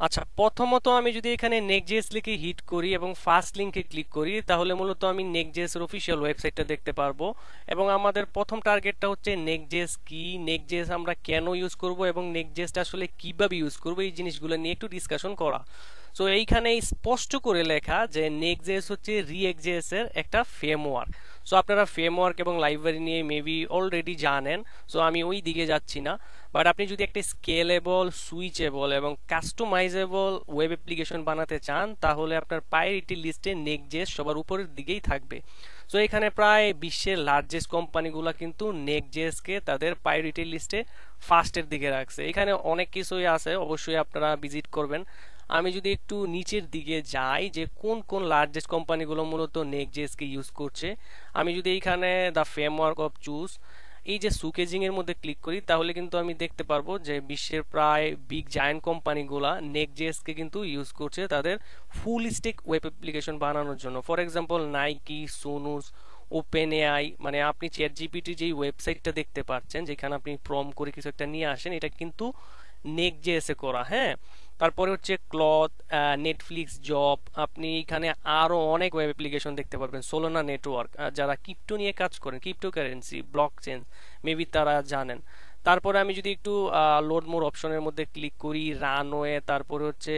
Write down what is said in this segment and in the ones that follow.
আচ্ছা, প্রথমত আমি যদি এখানে নেক্সট.জেএস লিখে হিট করি এবং ফার্স্ট লিংকে ক্লিক করি, তাহলে মূলত আমি নেক্সট.জেএস এর অফিসিয়াল ওয়েবসাইটটা দেখতে পারবো। এবং আমাদের প্রথম টার্গেটটা হচ্ছে নেক্সট.জেএস কি, নেক্সট.জেএস আমরা কেন ইউজ করব এবং নেক্সট.জেএসটা আসলে কিভাবে ইউজ করব, এই জিনিসগুলো নিয়ে একটু ডিসকাশন করা। সো এইখানে স্পষ্ট করে লেখা যে নেক্সট.জেএস হচ্ছে রিএক্ট.জেএস এর একটা ফ্রেমওয়ার্ক। সো আপনারা ফ্রেমওয়ার্ক এবং লাইব্রেরি নিয়ে মেবি অলরেডি জানেন, সো আমি ওই দিকে যাচ্ছি না। বাট আপনি যদি একটা স্কেলেবল, সুইচেবল এবং কাস্টমাইজেবল ওয়েব অ্যাপ্লিকেশন বানাতে চান, তাহলে আপনার প্রায়োরিটি লিস্টে নেক্সট.জেএস সবার উপরের দিকেই থাকবে। সো এখানে প্রায় বিশ্বের লার্জেস্ট কোম্পানিগুলো কিন্তু নেক্সট.জেএসকে তাদের প্রায়োরিটি লিস্টে ফার্স্টের দিকে রাখছে। এখানে অনেক কিছুই আছে, অবশ্যই আপনারা ভিজিট করবেন। আমি যদি একটু নিচের দিকে যাই যে কোন কোন লার্জেস্ট কোম্পানিগুলো মূলত নেক্সট.জেএসকে ইউজ করছে, আমি যদি এইখানে দ্য ফ্রেমওয়ার্ক অফ চুজ এই যে সুকেজিং এর মধ্যে ক্লিক করি, তাহলে কিন্তু আমি দেখতে পারবো যে বিশ্বের প্রায় বিগ জায়ান্ট কোম্পানিগুলা নেক্সট.জেএস কে কিন্তু ইউজ করছে তাদের ফুল স্ট্যাক ওয়েব অ্যাপ্লিকেশন বানানোর জন্য। For example Nike, Sonos, open AI, মানে আপনি চ্যাট জিপিটি যেই ওয়েবসাইটটা দেখতে পাচ্ছেন যেখানে আপনি প্রম করে কিছু একটা নিয়ে আসেন, এটা কিন্তু নেক্সট.জেএস এ করা। হ্যাঁ, তারপরে হচ্ছে ক্লথ, নেটফ্লিক্স, জব, আপনি এখানে আরো অনেক ওয়েব অ্যাপ্লিকেশন দেখতে পারবেন। সোলোনা নেটওয়ার্ক, যারা ক্রিপ্টো নিয়ে কাজ করেন, crypto currency, block chain, maybe তারা জানেন। তারপরে আমি যদি একটু লোড মোর অপশনের মধ্যে ক্লিক করি, রানওয়ে, তারপরে হচ্ছে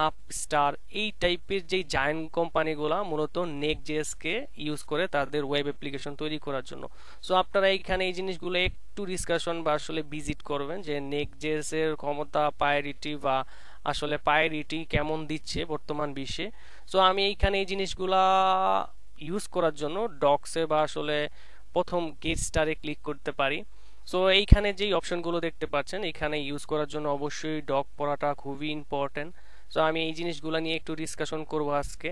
আপ স্টার, এই টাইপের যেই জায়ান্ট কোম্পানিগুলো মূলত নেক্সট.জেএস কে ইউজ করে তাদের ওয়েব অ্যাপ্লিকেশন তৈরি করার জন্য। সো আপনারা এইখানে এই জিনিসগুলো একটু ডিসকাশন বা আসলে ভিজিট করবেন যে নেক্সট.জেএস এর ক্ষমতা, প্রায়োরিটি বা আসলে প্রায়োরিটি কেমন দিচ্ছে বর্তমান বিশ্বে। সো আমি এইখানে এই জিনিসগুলা ইউজ করার জন্য ডক্সে বা আসলে প্রথম গেট স্টারে ক্লিক করতে পারি। সো এইখানে যেই অপশনগুলো দেখতে পাচ্ছেন, এখানে ইউজ করার জন্য অবশ্যই ডক পড়াটা খুবই ইম্পর্টেন্ট। সো আমি এই জিনিসগুলো নিয়ে একটু ডিসকাশন করব আজকে।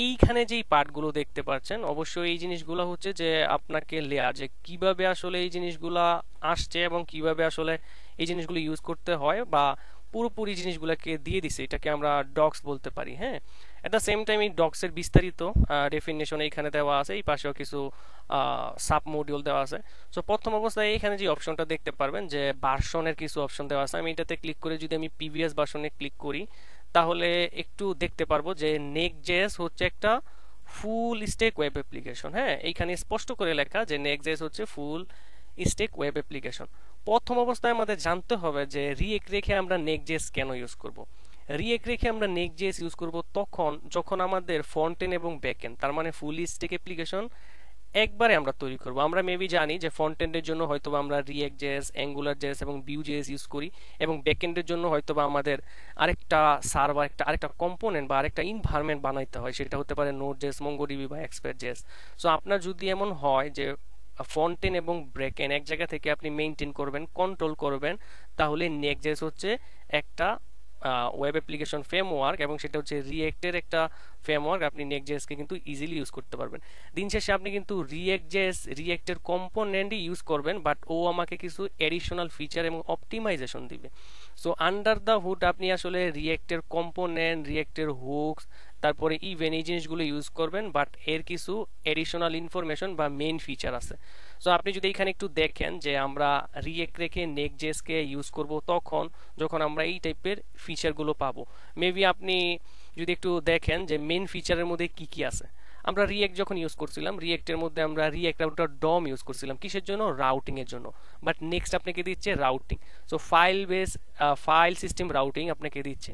এইখানে যেই পার্টগুলো দেখতে পাচ্ছেন, অবশ্যই এই জিনিসগুলো হচ্ছে যে আপনাকে লেয়ার যে কিভাবে আসলে এই জিনিসগুলা আসছে এবং কিভাবে আসলে এই জিনিসগুলো ইউজ করতে হয়, বা পুরোপুরি জিনিসগুলোকে দিয়ে দিছে, এটাকে আমরা ডক্স বলতে পারি। হ্যাঁ, এট দ্য সেম টাইম এই ডক্সের বিস্তারিত ডেফিনেশন এখানে দেওয়া আছে, এই পাশেও কিছু সাব মডিউল দেওয়া আছে। সো প্রথম অবস্থায় এখানে যে অপশনটা দেখতে পারবেন যে ভার্সনের কিছু অপশন দেওয়া আছে, আমি এটাতে ক্লিক করে যদি আমি প্রিভিয়াস ভার্সনে ক্লিক করি, তাহলে একটু দেখতে পারবো যে নেক্সট.জেএস হচ্ছে একটা ফুল স্ট্যাক ওয়েব অ্যাপ্লিকেশন। হ্যাঁ, এইখানে স্পষ্ট করে লেখা যে নেক্সট.জেএস হচ্ছে ফুল স্ট্যাক ওয়েব অ্যাপ্লিকেশন। প্রথম অবস্থায় আমাদের জানতে হবে যে রিয়েক্ট রেখে আমরা নেক্সট.জেএস কেন ইউজ করব। রিয়েক্ট রেখে আমরা নেক্সট.জেএস ইউজ করব তখন যখন আমাদের ফ্রন্ট এন্ড এবং ব্যাক এন্ড, তার মানে ফুল স্ট্যাক অ্যাপ্লিকেশন একবারে আমরা তৈরি করব। আমরা মেবি জানি যে ফ্রন্ট এন্ডের জন্য হয়তোবা আমরা রিয়েক্ট জেএস, অ্যাঙ্গুলার জেএস এবং ভিউ জেএস ইউজ করি, এবং ব্যাক এন্ডের জন্য হয়তোবা আমাদের আরেকটা সার্ভার, আরেকটা কম্পোনেন্ট বা আরেকটা ইনভায়রনমেন্ট বানাইতে হয়, সেটা হতে পারে নোড জেএস, মঙ্গোডিবি বা এক্সপ্রেস জেএস। সো আপনার যদি এমন হয় যে ফ্রন্ট এন্ড এবং ব্যাক এন্ড এক জায়গা থেকে আপনি মেইনটেইন করবেন, কন্ট্রোল করবেন, তাহলে নেক্সট.জেএস হচ্ছে একটা ওয়েব অ্যাপ্লিকেশন ফ্রেমওয়ার্ক, এবং সেটা হচ্ছে রিয়েক্টের একটা ফ্রেমওয়ার্ক। আপনি নেক্সট.জেএস কে কিন্তু ইজিলি ইউজ করতে পারবেন। দিন শেষে আপনি কিন্তু রিয়েক্ট.জেএস, রিয়েক্টের কম্পোনেন্টই ইউজ করবেন, বাট ও আমাকে কিছু এডিশনাল ফিচার এবং অপটিমাইজেশন দিবে। সো আন্ডার দ্য হুড আপনি আসলে রিয়েক্টের কম্পোনেন্ট, রিয়েক্টের হুকস, তারপরে ইভেন এই জিনিসগুলো ইউজ করবেন, বাট এর কিছু এডিশনাল ইনফরমেশন বা মেইন ফিচার আছে। সো আপনি যদি এখানে একটু দেখেন যে আমরা রিয়েক্ট রেখে নেক্সট.জেএস কে ইউজ করব তখন যখন আমরা এই টাইপের ফিচারগুলো পাবো। মেবি আপনি যদি একটু দেখেন যে মেইন ফিচারের মধ্যে কি কি আছে। আমরা রিয়েক্ট যখন ইউজ করছিলাম, রিয়েক্টের মধ্যে আমরা রিয়েক্ট রাউটার ডম ইউজ করছিলাম কিসের জন্য, রাউটিং এর জন্য। বাট নেক্সট আপনাকে দিচ্ছে routing, so file base, file system routing আপনাকে দিচ্ছে।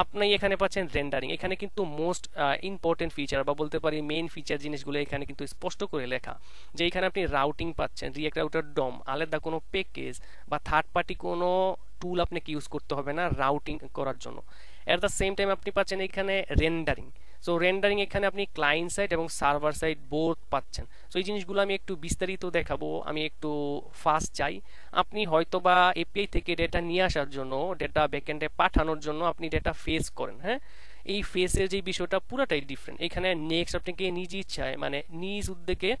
আপনি এখানে পাচ্ছেন রেন্ডারিং, এখানে কিন্তু মোস্ট ইম্পর্টেন্ট ফিচার বা বলতে পারি মেইন ফিচার জিনিসগুলো এখানে কিন্তু স্পষ্ট করে লেখা, যে এখানে আপনি রাউটিং পাচ্ছেন, রিয়েক্ট রাউটার ডম, আলাদা কোনো প্যাকেজ বা থার্ড পার্টি কোনো টুল আপনাকে ইউজ করতে হবে না রাউটিং করার জন্য। এট দ্য সেম টাইম আপনি পাচ্ছেন এখানে রেন্ডারিং। সো রেন্ডারিং এখানে আপনি ক্লায়েন্ট সাইড এবং সার্ভার সাইড বোথ পাচ্ছেন। সো এই জিনিসগুলো আমি একটু বিস্তারিত দেখাবো, আমি একটু ফাস্ট চাই। আপনি হয়তো বা এপিআই থেকে ডেটা নিয়ে আসার জন্য, ডেটা ব্যাকএন্ডে পাঠানোর জন্য আপনি ডেটা ফেস করেন। হ্যাঁ, এই ফেসের যে বিষয়টা পুরাটাই ডিফারেন্ট। এখানে নেক্সট আপনাকে নিজ ইচ্ছায়, মানে নিজ উদ্যোগে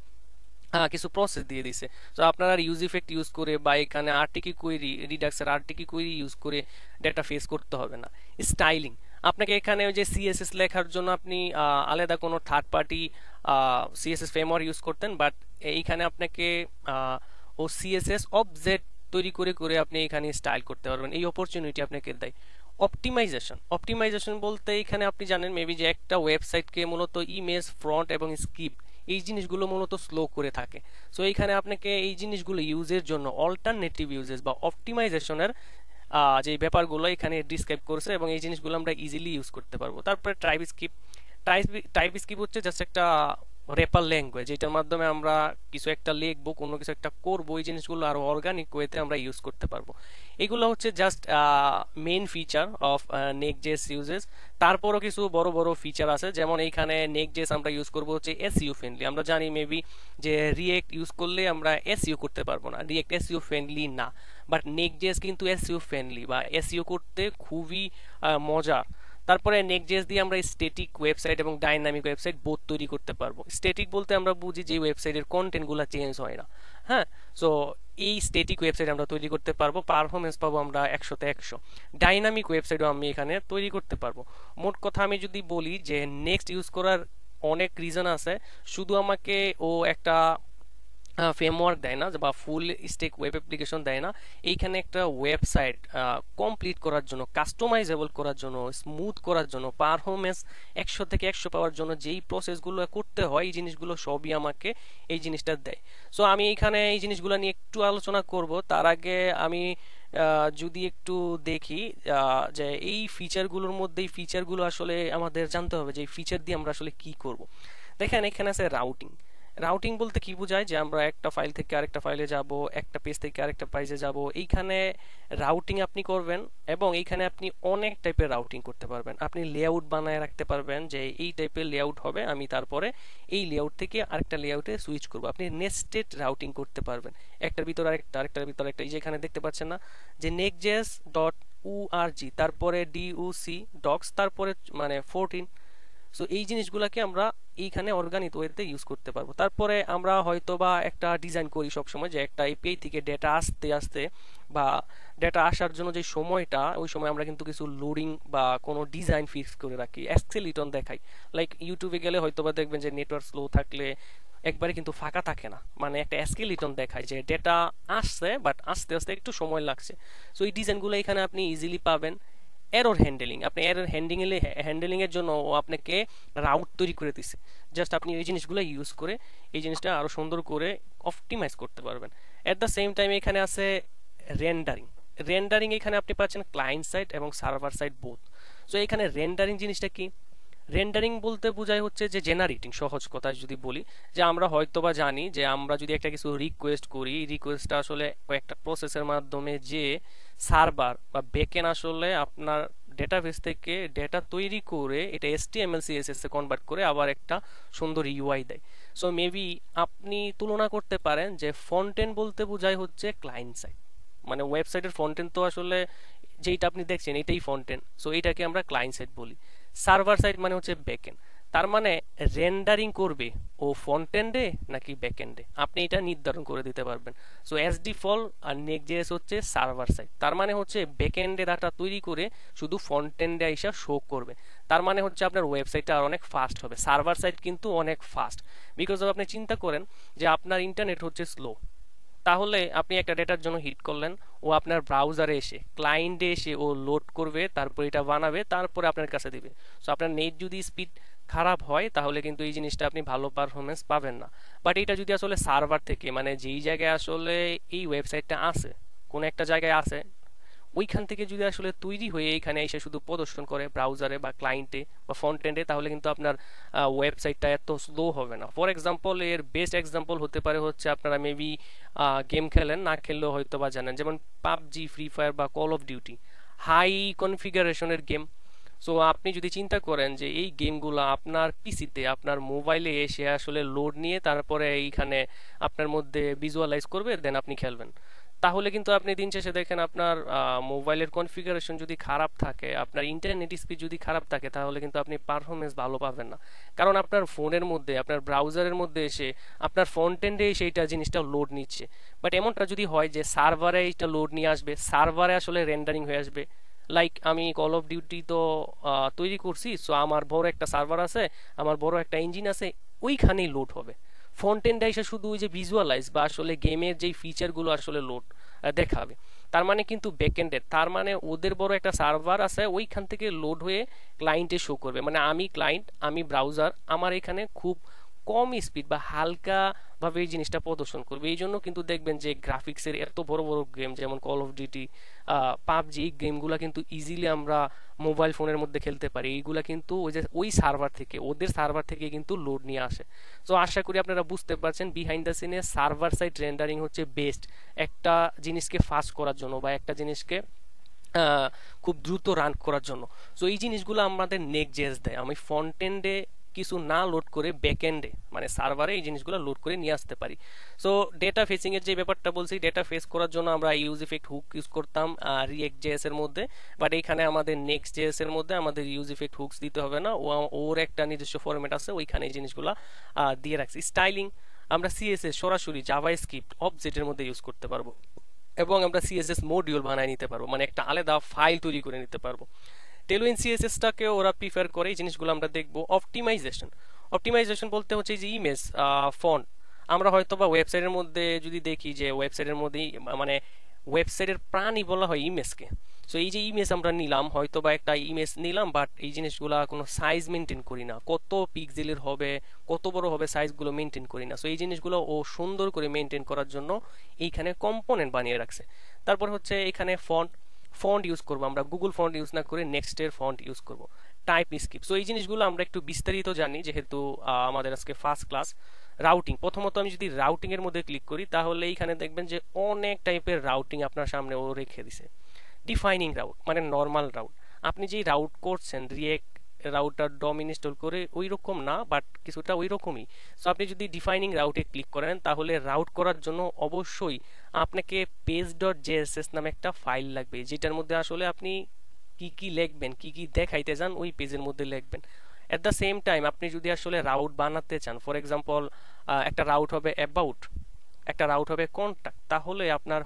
কিছু প্রসেস দিয়ে দিছে। তো আপনারা ইউজ ইফেক্ট ইউজ করে বা এখানে আরটিকি কোয়েরি, রিডাক্সের আরটিকি কোয়েরি ইউজ করে ডেটা ফেস করতে হবে না। স্টাইলিং, আপনাকে এখানে ওই যে সিএসএস লেখার জন্য আপনি আলাদা কোনো third party CSS framework use করতেন, বাট এইখানে আপনাকে সিএসএস অবজেক্ট তৈরি করে করে আপনি এখানে স্টাইল করতে পারবেন, এই অপরচুনিটি আপনাকে দেয়। অপটিমাইজেশন বলতে এখানে আপনি জানেন মেবি যে একটা ওয়েবসাইটকে মূলত ইমেজ, ফ্রন্ট এবং স্ক্রিপ্ট এই জিনিসগুলো মূলত স্লো করে থাকে। সো এইখানে আপনাকে এই জিনিসগুলো ইউজের জন্য অল্টারনেটিভ ইউজেস বা অপটিমাইজেশনের যে ব্যাপারগুলো এখানে ডিসক্রাইব করছে এবং এই জিনিসগুলো আমরা ইজিলি ইউজ করতে পারবো। তারপরে টাইপ স্ক্রিপ্ট হচ্ছে জাস্ট একটা রেপার ল্যাঙ্গুয়েজ, এটার মাধ্যমে আমরা কিছু একটা লিখবো, কোনো কিছু একটা করবো, এই জিনিসগুলো আরো অর্গানিক ওয়েতে আমরা ইউজ করতে পারবো। এগুলো হচ্ছে just main feature of next JS uses. তারপরও কিছু বড় বড় ফিচার আছে, যেমন এইখানে নেক্সট.জেএস আমরা ইউজ করবো হচ্ছে এসইও ফ্রেন্ডলি। আমরা জানি মেবি যে রিয়েক্ট ইউজ করলে আমরা এসইও করতে পারবো না, রিয়েক্ট এসইও ফ্রেন্ডলি না, বাট নেক্সট.জেএস কিন্তু এসইও ফ্রেন্ডলি বা এসইও করতে খুবই মজার। তারপরে নেক্সট.জেএস দিয়ে আমরা স্ট্যাটিক ওয়েবসাইট এবং ডাইনামিক ওয়েবসাইট বোথ তৈরি করতে পারবো। স্ট্যাটিক বলতে আমরা বুঝি যে ওয়েবসাইটের কন্টেন্টগুলো চেঞ্জ হয় না। হ্যাঁ, সো এই স্ট্যাটিক ওয়েবসাইট আমরা তৈরি করতে পারবো, পারফরমেন্স পাবো আমরা 100-তে 100। ডাইনামিক ওয়েবসাইটও আমি এখানে তৈরি করতে পারবো। মোট কথা আমি যদি বলি যে নেক্সট ইউজ করার অনেক রিজন আছে, শুধু আমাকে ও একটা ফ্রেমওয়ার্ক দেয় না বা ফুল স্টেক ওয়েব অ্যাপ্লিকেশন দেয় না, এইখানে একটা ওয়েবসাইট কমপ্লিট করার জন্য, কাস্টমাইজেবল করার জন্য, স্মুথ করার জন্য, পারফরমেন্স 100-তে 100 পাওয়ার জন্য যেই প্রসেসগুলো করতে হয় এই জিনিসগুলো সবই আমাকে এই জিনিসটা দেয়। সো আমি এইখানে এই জিনিসগুলো নিয়ে একটু আলোচনা করব। তার আগে আমি যদি একটু দেখি যে এই ফিচারগুলোর মধ্যে এই ফিচারগুলো আসলে আমাদের জানতে হবে যে এই ফিচার দিয়ে আমরা আসলে কি করব। দেখেন এখানে আছে রাউটিং। রাউটিং বলতে কি বোঝায় যে আমরা একটা ফাইল থেকে আরেকটা ফাইলে যাব, একটা পেজ থেকে আরেকটা পেজে যাব। এইখানে রাউটিং আপনি করবেন এবং এইখানে আপনি অনেক টাইপের রাউটিং করতে পারবেন। আপনি লেআউট বানায় রাখতে পারবেন যে এই টাইপের লেআউট হবে, আমি তারপরে এই লেআউট থেকে আরেকটা লেআউটে সুইচ করব। আপনি নেস্টেড রাউটিং করতে পারবেন, একটার ভিতর আরেকটা, আরেকটার ভিতর আরেকটা। এই যে এখানে দেখতে পাচ্ছেন না যে নেক্সট.জেএস ডট ওআরজি, তারপরে ডিউসি ডক্স, তারপরে মানে 14। সো এই জিনিসগুলোকে আমরা এইখানে অর্গানিক ওয়েতে ইউজ করতে পারবো। তারপরে আমরা হয়তো বা একটা ডিজাইন করি সবসময় যে একটা এপিআই থেকে ডেটা আসতে আসতে বা ডেটা আসার জন্য যে সময়টা, ওই সময় আমরা কিন্তু কিছু লোডিং বা কোনো ডিজাইন ফিক্স করে রাখি, অ্যাক্সেলিটন দেখাই। লাইক ইউটিউবে গেলে হয়তো বা দেখবেন যে নেটওয়ার্ক স্লো থাকলে একবারে কিন্তু ফাঁকা থাকে না, মানে একটা অ্যাস্কেলিটন দেখায় যে ডেটা আসছে বাট আস্তে আস্তে একটু সময় লাগছে। সো এই ডিজাইনগুলো এখানে আপনি ইজিলি পাবেন। এরর হ্যান্ডেলিং, আপনি এরর হ্যান্ডেলিং এর জন্য ও আপনাকে রাউট তৈরি করে দিছে। জাস্ট আপনি এই জিনিসগুলো ইউজ করে এই জিনিসটা আরো সুন্দর করে অপটিমাইজ করতে পারবেন। এট দ্য সেম টাইম এখানে আছে রেন্ডারিং। রেন্ডারিং এখানে আপনি পাচ্ছেন ক্লায়েন্ট সাইড এবং সার্ভার সাইড বোথ। সো এখানে রেন্ডারিং জিনিসটা কি? রেন্ডারিং বলতে বোঝায় হচ্ছে যে জেনারেটিং, সহজ কথায় যদি বলি যে আমরা হয়তো বা জানি যে আমরা যদি একটা কিছু রিকোয়েস্ট করি, রিকোয়েস্টটা আসলে কয়েকটা প্রসেসের মাধ্যমে যে সার্ভার বা ব্যাকএন্ড আসলে আপনার ডেটাবেস থেকে ডেটা তৈরি করে এটা HTML CSS এ কনভার্ট করে আবার একটা সুন্দর ইউআই দেয়। সো মেবি আপনি তুলনা করতে পারেন যে ফ্রন্ট এন্ড বলতে বোঝায় হচ্ছে ক্লায়েন্ট সাইড, মানে ওয়েবসাইটের ফ্রন্ট এন্ড তো আসলে যেইটা আপনি দেখছেন এটাই ফ্রন্ট এন্ড, সো এটাকে আমরা ক্লায়েন্ট সাইড বলি। সার্ভার সাইড মানে হচ্ছে ব্যাকএন্ড। তার মানে রেন্ডারিং করবে ও ফ্রন্ট এন্ডে নাকি ব্যাক এন্ডে আপনি এটা নির্ধারণ করে দিতে পারবেন। সো এস ডিফল্ট আর নেক্সট.জেএস হচ্ছে সার্ভার সাইড, তার মানে হচ্ছে ব্যাক এন্ডে ডাটা তৈরি করে শুধু ফ্রন্ট এন্ডে আইসা শো করবে। তার মানে হচ্ছে আপনার ওয়েবসাইটটা আর অনেক ফাস্ট হবে। সার্ভার সাইড কিন্তু অনেক ফাস্ট, বিকজ আপনি চিন্তা করেন যে আপনার ইন্টারনেট হচ্ছে স্লো, তাহলে আপনি একটা ডেটার জন্য হিট করলেন, ও আপনার ব্রাউজারে এসে ক্লায়েন্টে এসে ও লোড করবে, তারপর এটা বানাবে, তারপরে আপনার কাছে দিবে। সো আপনার নেট যদি স্পিড খারাপ হয় তাহলে কিন্তু এই জিনিসটা আপনি ভালো পারফরমেন্স পাবেন না। বাট এটা যদি আসলে সার্ভার থেকে, মানে যেই জায়গায় আসলে এই ওয়েবসাইটটা আছে, কোন একটা জায়গায় আছে, ওইখান থেকে যদি আসলে তৈরি হয়ে এখানে এসে শুধু প্রদর্শন করে ব্রাউজারে বা ক্লায়েন্টে বা ফ্রন্ট এন্ডে, তাহলে কিন্তু আপনার ওয়েবসাইটটা এত স্লো হবে না। ফর এক্সাম্পল, এর বেস্ট এক্সাম্পল হতে পারে হচ্ছে আপনারা মেবি গেম খেলেন, না খেললেও হয়তো বা জানেন, যেমন পাবজি, ফ্রি ফায়ার বা কল অফ ডিউটি, হাই কনফিগারেশনের গেম। সো আপনি যদি চিন্তা করেন যে এই গেমগুলো আপনার পিসিতে, আপনার মোবাইলে এসে আসলে লোড নিয়ে তারপরে এইখানে আপনার মধ্যে ভিজুয়ালাইজ করবে, দেন আপনি খেলবেন, তাহলে কিন্তু আপনি দিন শেষে দেখেন আপনার মোবাইলের কনফিগারেশন যদি খারাপ থাকে, আপনার ইন্টারনেট স্পিড যদি খারাপ থাকে, তাহলে কিন্তু আপনি পারফরমেন্স ভালো পাবেন না। কারণ আপনার ফোনের মধ্যে, আপনার ব্রাউজারের মধ্যে এসে আপনার ফ্রন্ট এন্ডে সেইটা জিনিসটা লোড নিচ্ছে। বাট এমনটা যদি হয় যে সার্ভারে এইটা লোড নিয়ে আসবে, সার্ভারে আসলে রেন্ডারিং হয়ে আসবে। লাইক আমি কল অফ ডিউটি তো তৈরি করছি, সো আমার বড় একটা সার্ভার আছে, আমার বড় একটা ইঞ্জিন আছে, ওইখানেই লোড হবে। ফ্রন্ট এন্ডে এসে শুধু ওই যে ভিজুয়ালাইজ বা আসলে গেমের যেই ফিচারগুলো আসলে লোড দেখাবে। তার মানে কিন্তু ব্যাকএন্ডে, তার মানে ওদের বড় একটা সার্ভার আছে, ওইখান থেকে লোড হয়ে ক্লায়েন্টে শো করবে। মানে আমি ক্লায়েন্ট, আমি ব্রাউজার, আমার এখানে খুব কম স্পিড বা হালকা ভাবে এই জিনিসটা প্রদর্শন করবে। এই জন্য কিন্তু দেখবেন যে গ্রাফিক্সের এত বড় বড় গেম যেমন কল অফ ডিউটি, পাবজি, এই গেমগুলা কিন্তু ইজিলি আমরা মোবাইল ফোনের মধ্যে খেলতে পারি। এইগুলা কিন্তু ওই যে ওই সার্ভার থেকে, ওদের সার্ভার থেকে কিন্তু লোড নিয়ে আসে। তো আশা করি আপনারা বুঝতে পারছেন বিহাইন্ড দ্য সিনে সার্ভার সাইড রেন্ডারিং হচ্ছে বেস্ট একটা জিনিসকে ফাস্ট করার জন্য বা একটা জিনিসকে খুব দ্রুত রান করার জন্য। সো এই জিনিসগুলো আমাদের নেক্সট জেএস দেয়। আমি ফ্রন্ট এন্ডে কিছু না লোড করে ব্যাক এন্ডে মানে সার্ভারে এই জিনিসগুলো লোড করে নিয়ে আসতে পারি। সো ডেটা ফেসিং এর যে ব্যাপারটা বলছি, ডেটা ফেস করার জন্য আমরা ইউজ ইফেক্ট হুক ইউজ করতাম রিয়েক্ট জেএস এর মধ্যে, বাট এইখানে আমাদের নেক্সট জেএস এর মধ্যে আমাদের ইউজ ইফেক্ট হুকস দিতে হবে না, ওর একটা নিজস্ব ফরম্যাট আছে, ওইখানে এই জিনিসগুলো দিয়ে রাখছি। স্টাইলিং আমরা সিএসএস সরাসরি জাভা স্ক্রিপ্ট অবজেক্টের মধ্যে ইউজ করতে পারবো, এবং আমরা সিএসএস মডিউল বানিয়ে নিতে পারবো, মানে একটা আলাদা ফাইল তৈরি করে নিতে পারবো। টেলউইন সিএসএসটাকে ওরা প্রিফার করে, এই জিনিসগুলো আমরা দেখবো। অপটিমাইজেশন, অপটিমাইজেশন বলতে হচ্ছে যে ইমেজ ফন্ট, আমরা হয়তো বা ওয়েবসাইটের মধ্যে যদি দেখি যে ওয়েবসাইটের মধ্যেই মানে ওয়েবসাইটের প্রাণই বলা হয় ইমেজকে। সো এই যে ইমেজ আমরা নিলাম, হয়তো বা একটা ইমেজ নিলাম, বাট এই জিনিসগুলো কোনো সাইজ মেনটেন করি না, কত পিক্সেলের হবে, কত বড় হবে, সাইজগুলো মেনটেন করি না। সো এই জিনিসগুলো ও সুন্দর করে মেনটেন করার জন্য এইখানে কম্পোনেন্ট বানিয়ে রাখছে। তারপর হচ্ছে এখানে ফন্ট, ফন্ট ইউজ করবো আমরা, গুগল ফন্ট ইউজ না করে নেক্সটের ফন্ট ইউজ করব। টাইপ স্ক্রিপ্ট, সো এই জিনিসগুলো আমরা একটু বিস্তারিত জানি যেহেতু আমাদের আজকে ফার্স্ট ক্লাস। রাউটিং, প্রথমত আমি যদি রাউটিং এর মধ্যে ক্লিক করি তাহলে এইখানে দেখবেন যে অনেক টাইপের রাউটিং আপনার সামনে ও রেখে দিছে। ডিফাইনিং রাউট মানে নর্মাল রাউট, আপনি যেই রাউট করছেন রিয়েক্ট রাউটার ডম ইনস্টল করে ওই রকম না, বাট কিছুটা ওই রকমই। সো আপনি যদি ডিফাইনিং রাউটে ক্লিক করেন তাহলে রাউট করার জন্য অবশ্যই আপনাকে পেজ ডট জেএসএস নামে একটা ফাইল লাগবে, যেটার মধ্যে আসলে আপনি কি কি লিখবেন, কি কি দেখাইতে চান ওই পেজের মধ্যে লিখবেন। এট দ্য সেম টাইম আপনি যদি আসলে রাউট বানাতে চান, ফর এক্সাম্পল একটা রাউট হবে অ্যাবাউট, একটা রাউট হবে কন্টাক্ট, তাহলে আপনার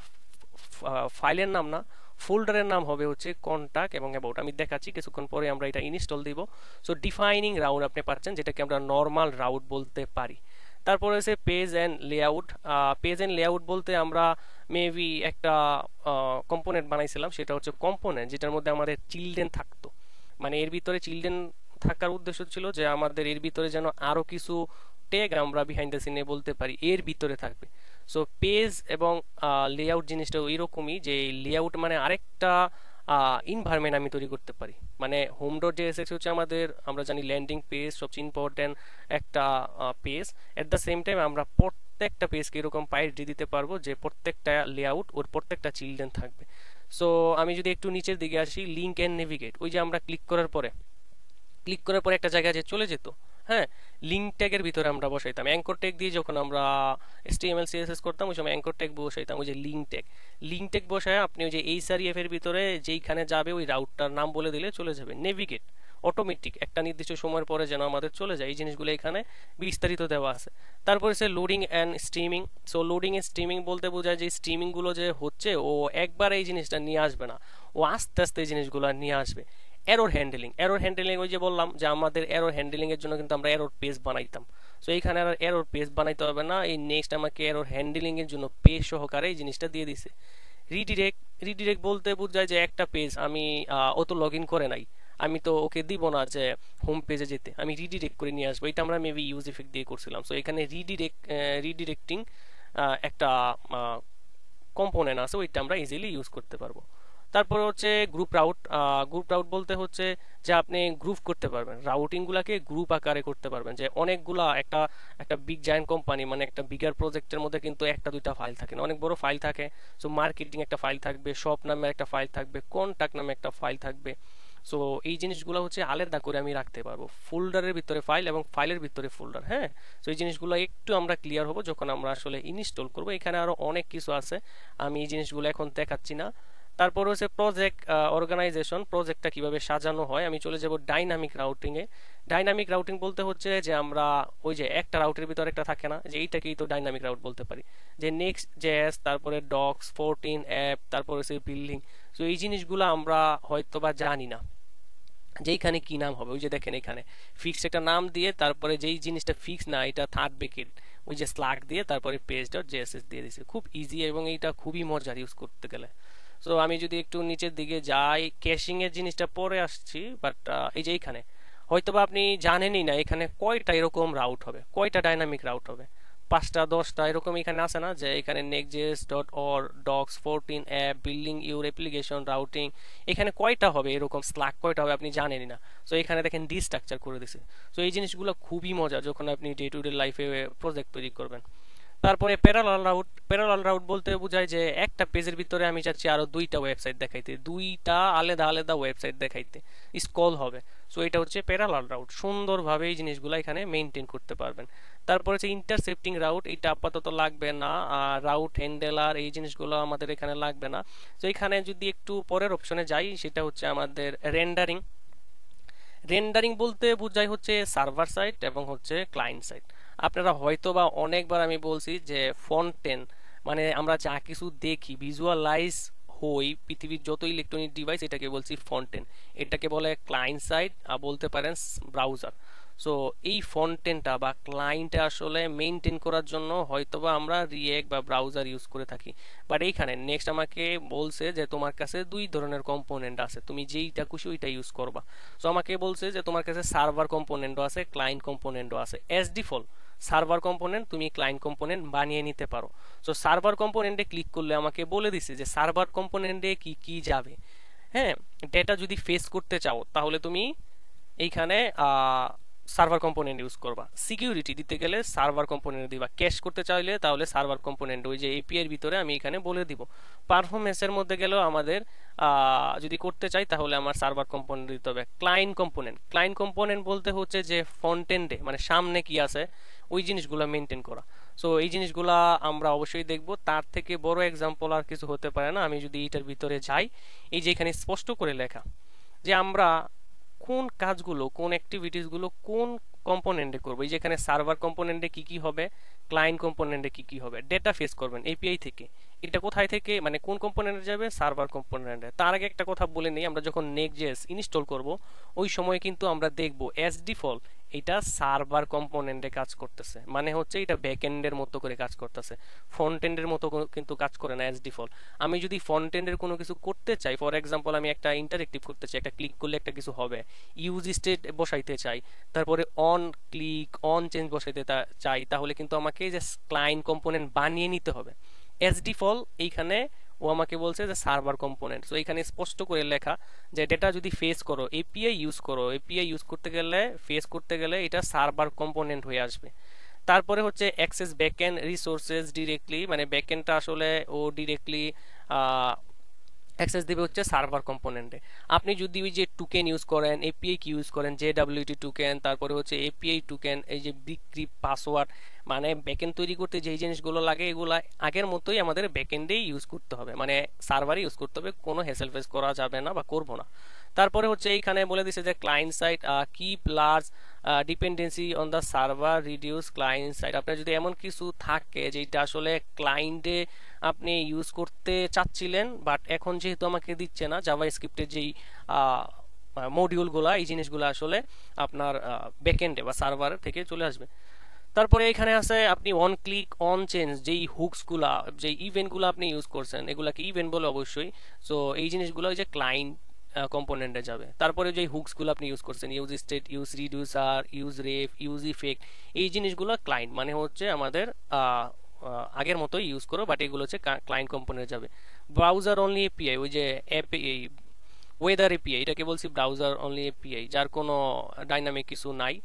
ফাইলের নাম না, ফোল্ডারের নাম হবে হচ্ছে কন্টাক্ট এবং অ্যাবাউট। আমি দেখাচ্ছি কিছুক্ষণ পরে আমরা এটা ইনস্টল দিব। সো ডিফাইনিং রাউট আপনি পাচ্ছেন, যেটাকে আমরা নর্মাল রাউট বলতে পারি। তারপরে হচ্ছে page and layout. Page and layout বলতে আমরা মেবি একটা কম্পোনেন্ট বানাইছিলাম, সেটা হচ্ছে কম্পোনেন্ট যেটার মধ্যে আমাদের চিলড্রেন থাকতো। মানে এর ভিতরে চিলড্রেন থাকার উদ্দেশ্য ছিল যে আমাদের এর ভিতরে যেন আরো কিছু ট্যাগ আমরা বিহাইন্ড দ্য সিনে বলতে পারি এর ভিতরে থাকবে। সো পেজ এবং লেআউট জিনিসটা ওইরকমই, যে লেআউট মানে আরেকটা ইনভায়রনমেন্ট আমি তৈরি করতে পারি। মানে হোম ডট জেএসএক্স হচ্ছে আমাদের, আমরা জানি ল্যান্ডিং পেজ সবচেয়ে ইম্পর্টেন্ট একটা page. At the same time আমরা প্রত্যেকটা পেজকে এরকম প্রায়োরিটি দিতে পারবো যে প্রত্যেকটা লেআউট ওর প্রত্যেকটা চিলড্রেন থাকবে। সো আমি যদি একটু নিচের দিকে আসি, লিঙ্ক এন্ড নেভিগেট, ওই যে আমরা ক্লিক করার পরে একটা জায়গায় যে চলে যেত, হ্যাঁ, লিঙ্ক ট্যাগের ভিতরে আমরা বসাইতাম অ্যাঙ্কর ট্যাগ দিয়ে। যখন আমরা HTML CSS করতাম ওই সময় অ্যাঙ্কর ট্যাগ বসাইতাম, ওই যে লিঙ্ক ট্যাগ বসায় আপনি ওই যে HREF এর ভিতরে যেইখানে যাবে ওই রাউটটার নাম বলে দিলে চলে যাবে। নেভিগেট অটোমেটিক একটা নির্দিষ্ট সময়ের পরে যেন আমাদের চলে যায়, এই জিনিসগুলো এখানে বিস্তারিত দেওয়া আছে। তারপরে সে loading and streaming. So loading and streaming বলতে বোঝায় যে স্ট্রিমিং গুলো যে হচ্ছে ও একবার এই জিনিসটা নিয়ে আসবে না, ও আস্তে আস্তে এই জিনিসগুলো নিয়ে আসবে। এরর হ্যান্ডেলিং, এরর হ্যান্ডেলিং ওই যে বললাম যে আমাদের এরর হ্যান্ডেলিং এর জন্য কিন্তু আমরা এরর পেজ বানাইতাম। সো এইখানে আর এরর পেজ বানাইতে হবে না, এই নেক্সট আমাকে এরর হ্যান্ডেলিং এর জন্য পেজ সহকারে এই জিনিসটা দিয়ে দিছে। রিডিরেক্ট, রিডিরেক্ট বলতে বোঝায় যে একটা পেজ আমি ও তো লগ ইন করে নাই, আমি তো ওকে দিব না যে হোম পেজে যেতে, আমি রিডিরেক্ট করে নিয়ে আসবো। এটা আমরা মেবি ইউজ ইফেক্ট দিয়ে করছিলাম। সো এখানে রিডিরেক্টিং একটা কম্পোনেন্ট আছে, ওইটা আমরা ইজিলি ইউজ করতে পারবো। তারপরে হচ্ছে গ্রুপ রাউট। গ্রুপ রাউট বলতে হচ্ছে যে আপনি গ্রুপ করতে পারবেন, রাউটিং গুলাকে গ্রুপ আকারে করতে পারবেন। যে অনেকগুলা একটা একটা বিগ জায়ান্ট কোম্পানি মানে একটা বিগার প্রজেক্টের মধ্যে কিন্তু একটা দুইটা ফাইল থাকে না, অনেক বড় ফাইল থাকে। সো মার্কেটিং একটা ফাইল থাকবে, শপ নামে একটা ফাইল থাকবে, কন্টাক্ট নামে একটা ফাইল থাকবে। সো এই জিনিসগুলো হচ্ছে আলাদা করে আমি রাখতে পারবো, ফোল্ডারের ভিতরে ফাইল এবং ফাইলের ভিতরে ফোল্ডার। হ্যাঁ, সো এই জিনিসগুলো একটু আমরা ক্লিয়ার হবো যখন আমরা আসলে ইনস্টল করবো। এখানে আরো অনেক কিছু আছে, আমি এই জিনিসগুলো এখন দেখাচ্ছি না। তারপর হচ্ছে প্রজেক্ট অর্গানাইজেশন, প্রজেক্টটা কিভাবে সাজানো হয়। আমি চলে যাব ডাইনামিক রাউটিং এ। ডাইনামিক রাউটিং বলতে হচ্ছে যে আমরা ওই যে একটা রাউটের ভিতরে একটা থাকে না, যে এইটাকেই তো ডাইনামিক রাউট বলতে পারি। যে নেক্সট জেএস, তারপরে ডক্স 14 অ্যাপ, তারপরে হচ্ছে বিল্ডিং। সো এই জিনিসগুলো আমরা হয়তো বা জানি না যে এইখানে কি নাম হবে। ওই যে দেখেন এখানে ফিক্স একটা নাম দিয়ে তারপরে যেই জিনিসটা ফিক্স না এটা থার্ড ব্র্যাকেট ওই যে স্ল্যাগ দিয়ে তারপরে পেজ ডট জেএসএস দিয়ে দিছে। খুব ইজি এবং এইটা খুবই মজার ইউজ করতে গেলে। সো আমি যদি একটু নিচের দিকে যাই, ক্যাশিং এর জিনিসটা পরে আসছি, বাট এই যে এইখানে হয়তোবা আপনি জানেনই না এখানে কয়টা এরকম রাউট হবে, কয়টা ডাইনামিক রাউট হবে, 5টা 10টা এরকম এখানে আছে না, যে এখানে next.js.or docs 14 app building your application routing, এখানে কয়টা হবে এরকম স্ল্যাক কয়টা হবে আপনি জানেনই না। সো এখানে দেখেন ডিস্ট্রাকচার করে দিছে। সো এই জিনিসগুলো খুবই মজা যখন আপনি ডে টু ডে লাইফে প্রজেক্ট তৈরি করবেন। তারপরে প্যারালাল রাউট বলতে বোঝায় যে একটা পেজের ভিতরে আমি চাচ্ছি আরো 2টা ওয়েবসাইট দেখাইতে, 2টা আলাদা আলাদা ওয়েবসাইট দেখাইতে, স্ক্রল হবে। সো এটা হচ্ছে প্যারালাল রাউট, সুন্দরভাবে এই জিনিসগুলো এখানে মেইনটেইন করতে পারবেন। তারপর হচ্ছে ইন্টারসেপ্টিং রাউট, এটা আপাতত লাগবে না। আর রাউট হ্যান্ডেলার এই জিনিসগুলো আমাদের এখানে লাগবে না। তো এখানে যদি একটু পরের অপশনে যাই, সেটা হচ্ছে আমাদের রেন্ডারিং। রেন্ডারিং বলতে বোঝায় হচ্ছে সার্ভার সাইড এবং হচ্ছে ক্লায়েন্ট সাইড। আপনারা হয়তো বা অনেকবার আমি বলছি যে ফন্টেন, মানে আমরা যা কিছু দেখি ভিজুয়ালাইজ হই পৃথিবীর যত ইলেকট্রনিক ডিভাইস, এটাকে বলছি ফন্টেন, এটাকে বলে ক্লায়েন্ট সাইড আর বলতে পারেন ব্রাউজার। সো এই ফন্টেনটা বা ক্লায়েন্টটা আসলে মেইনটেইন করার জন্য হয়তোবা আমরা রিয়েক্ট বা ব্রাউজার ইউজ করে থাকি। বাট এইখানে নেক্সট আমাকে বলছে যে তোমার কাছে 2 ধরনের কম্পোনেন্ট আছে, তুমি যেইটা খুশি ওইটা ইউজ করবা। সো আমাকে বলছে যে তোমার কাছে সার্ভার কম্পোনেন্টও আছে, ক্লায়েন্ট কম্পোনেন্টও আছে। এস ডিফল্ট সার্ভার কম্পোনেন্ট তুমি ক্লায়েন্ট কম্পোনেন্ট বানিয়ে নিতে পারো। সো সার্ভার কম্পোনেন্টে ক্লিক করলে আমাকে বলে দিছে যে সার্ভার কম্পোনেন্টে কি কি যাবে। হ্যাঁ, ডেটা যদি ফেস করতে চাও তাহলে তুমি এইখানে সার্ভার কম্পোনেন্ট ইউজ করবা, সিকিউরিটি দিতে গেলে সার্ভার কম্পোনেন্ট দিবা, ক্যাশ করতে চাইলে তাহলে সার্ভার কম্পোনেন্ট ওই যে এপিআই এর ভিতরে আমি এখানে বলে দিব। পারফরমেন্সের মধ্যে গেলেও আমাদের যদি করতে চাই তাহলে আমার সার্ভার কম্পোনেন্ট দিতে হবে। ক্লায়েন্ট কম্পোনেন্ট বলতে হচ্ছে যে ফ্রন্ট এন্ডে মানে সামনে কি আছে ওই জিনিসগুলো মেনটেন করা। সো এই জিনিসগুলা আমরা অবশ্যই দেখব, তার থেকে বড় এক্সাম্পল আর কিছু হতে পারে না। আমি যদি এটার ভিতরে যাই, এই যে এখানে স্পষ্ট করে লেখা যে আমরা কোন কাজগুলো কোন অ্যাক্টিভিটিসগুলো কোন কম্পোনেন্টে করবো। এই যেখানে সার্ভার কম্পোনেন্টে কি কি হবে, ক্লায়েন্ট কম্পোনেন্টে কি কি হবে, ডেটা ফেস করবেন এপিআই থেকে, এটা কোথায় থেকে মানে কোন কম্পোনেন্টে যাবে, সার্ভার কম্পোনেন্টে। তার আগে একটা কথা বলে নেই, আমরা যখন নেক্সট.জেএস ইনস্টল করব ওই সময় কিন্তু আমরা দেখব এস ডিফল্ট এটা সার্ভার কম্পোনেন্টে কাজ করতেছে, মানে হচ্ছে এটা ব্যাকএন্ডের মতো করে কাজ করতেছে, ফ্রন্ট এন্ডের মতো কিন্তু কাজ করে না এস ডিফল্ট। আমি যদি ফ্রন্ট এন্ডের কোনো কিছু করতে চাই, ফর এক্সাম্পল আমি একটা ইন্টারেক্টিভ করতে চাই, একটা ক্লিক করলে একটা কিছু হবে, ইউজ স্টেট বসাইতে চাই, তারপরে অন ক্লিক অন চেঞ্জ বসাইতে চাই, তাহলে কিন্তু আমাকে যে ক্লায়েন্ট কম্পোনেন্ট বানিয়ে নিতে হবে। এস ডিফল্ট এইখানে ও আমাকে বলছে যে সার্ভার কম্পোনেন্ট। সো এখানে স্পষ্ট করে লেখা যে ডেটা যদি ফেস করো এপিআই ইউজ করো, এপিআই ইউজ করতে গেলে ফেস করতে গেলে এটা সার্ভার কম্পোনেন্ট হয়ে আসবে। তারপরে হচ্ছে অ্যাক্সেস ব্যাকএন্ড রিসোর্সেস ডিরেক্টলি, মানে ব্যাকএন্ডটা আসলে ও ডিরেক্টলি অ্যাক্সেস দেবে হচ্ছে সার্ভার কম্পোনেন্টে। আপনি যদি ওই যে টোকেন ইউজ করেন, এপিআই কি ইউজ করেন, জেডব্লিউটি টোকেন, তারপরে হচ্ছে এপিআই টোকেন, এই যে বিক্রি পাসওয়ার্ড, মানে ব্যাকএন্ড তৈরি করতে যেই জিনিসগুলো লাগে এগুলো আগের মতোই আমাদের ব্যাকএন্ডেই ইউজ করতে হবে, মানে সার্ভারে ইউজ করতে হবে, কোনো হেসেল ফেস করা যাবে না বা করবো না। তারপরে হচ্ছে এইখানে বলে দিছে যে client side keep large dependency on the server reduce client side. আপনার যদি এমন কিছু থাকে যেটা আসলে ক্লায়েন্টে আপনি ইউজ করতে চাচ্ছিলেন বাট এখন যেহেতু আমাকে দিচ্ছে না, জাভা স্ক্রিপ্টের যেই মডিউলগুলা এই জিনিসগুলো আসলে আপনার ব্যাকএন্ডে বা সার্ভার থেকে চলে আসবে। তারপরে এখানে আছে আপনি অন ক্লিক অন চেঞ্জ যেই হুকসগুলা যেই ইভেন্টগুলো আপনি ইউজ করছেন এগুলাকে ইভেন্ট বলে অবশ্যই। সো এই জিনিসগুলো যে ক্লায়েন্ট কম্পোনেন্টে যাবে। তারপরে যে হুকসগুলো আপনি ইউজ করছেন, use state, use reducer, use ref, use effect, এই জিনিসগুলো ক্লায়েন্ট মানে হচ্ছে আমাদের আগের মতোই ইউজ করো, বাট এগুলো হচ্ছে ক্লায়েন্ট কম্পোনেন্টে যাবে। ব্রাউজার অনলি এপিআই, ওই যে এই ওয়েদার এপিআই, এটাকে বলছি ব্রাউজার অনলি এপিআই, যার কোনো ডাইনামিক কিছু নাই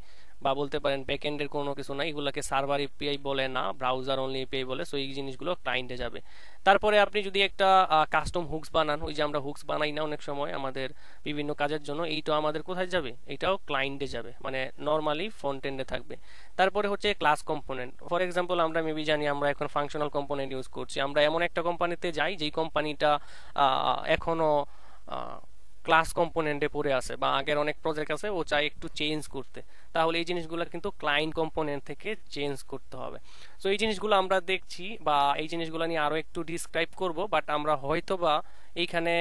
বা বলতে পারেন ব্যাকএন্ডের কোনো কিছু নাই, এগুলোকে সার্ভার এপিআই বলে না, ব্রাউজার অনলি এপিআই বলে। সো এই জিনিসগুলো ক্লায়েন্টে যাবে। তারপরে আপনি যদি একটা কাস্টম হুকস বানান, ওই যে আমরা হুকস বানাই না অনেক সময় আমাদের বিভিন্ন কাজের জন্য, এইটা আমাদের কোথায় যাবে, এটাও ক্লায়েন্টে যাবে, মানে নর্মালি ফ্রন্ট এন্ডে থাকবে। তারপরে হচ্ছে ক্লাস কম্পোনেন্ট, ফর এক্সাম্পল আমরা মেবি জানি আমরা এখন ফাংশনাল কম্পোনেন্ট ইউজ করছি, আমরা এমন একটা কোম্পানিতে যাই যেই কোম্পানিটা এখনো ক্লাস কম্পোনেন্টে পড়ে আছে বা আগের অনেক প্রজেক্ট আছে, ও চাই একটু চেঞ্জ করতে, তাহলে এই জিনিসগুলো কিন্তু ক্লায়েন্ট কম্পোনেন্ট থেকে চেঞ্জ করতে হবে। সো এই জিনিসগুলো আমরা দেখছি বা এই জিনিসগুলো নিয়ে আরো একটু ডিসক্রাইব করব, বাট আমরা হয়তোবা এইখানে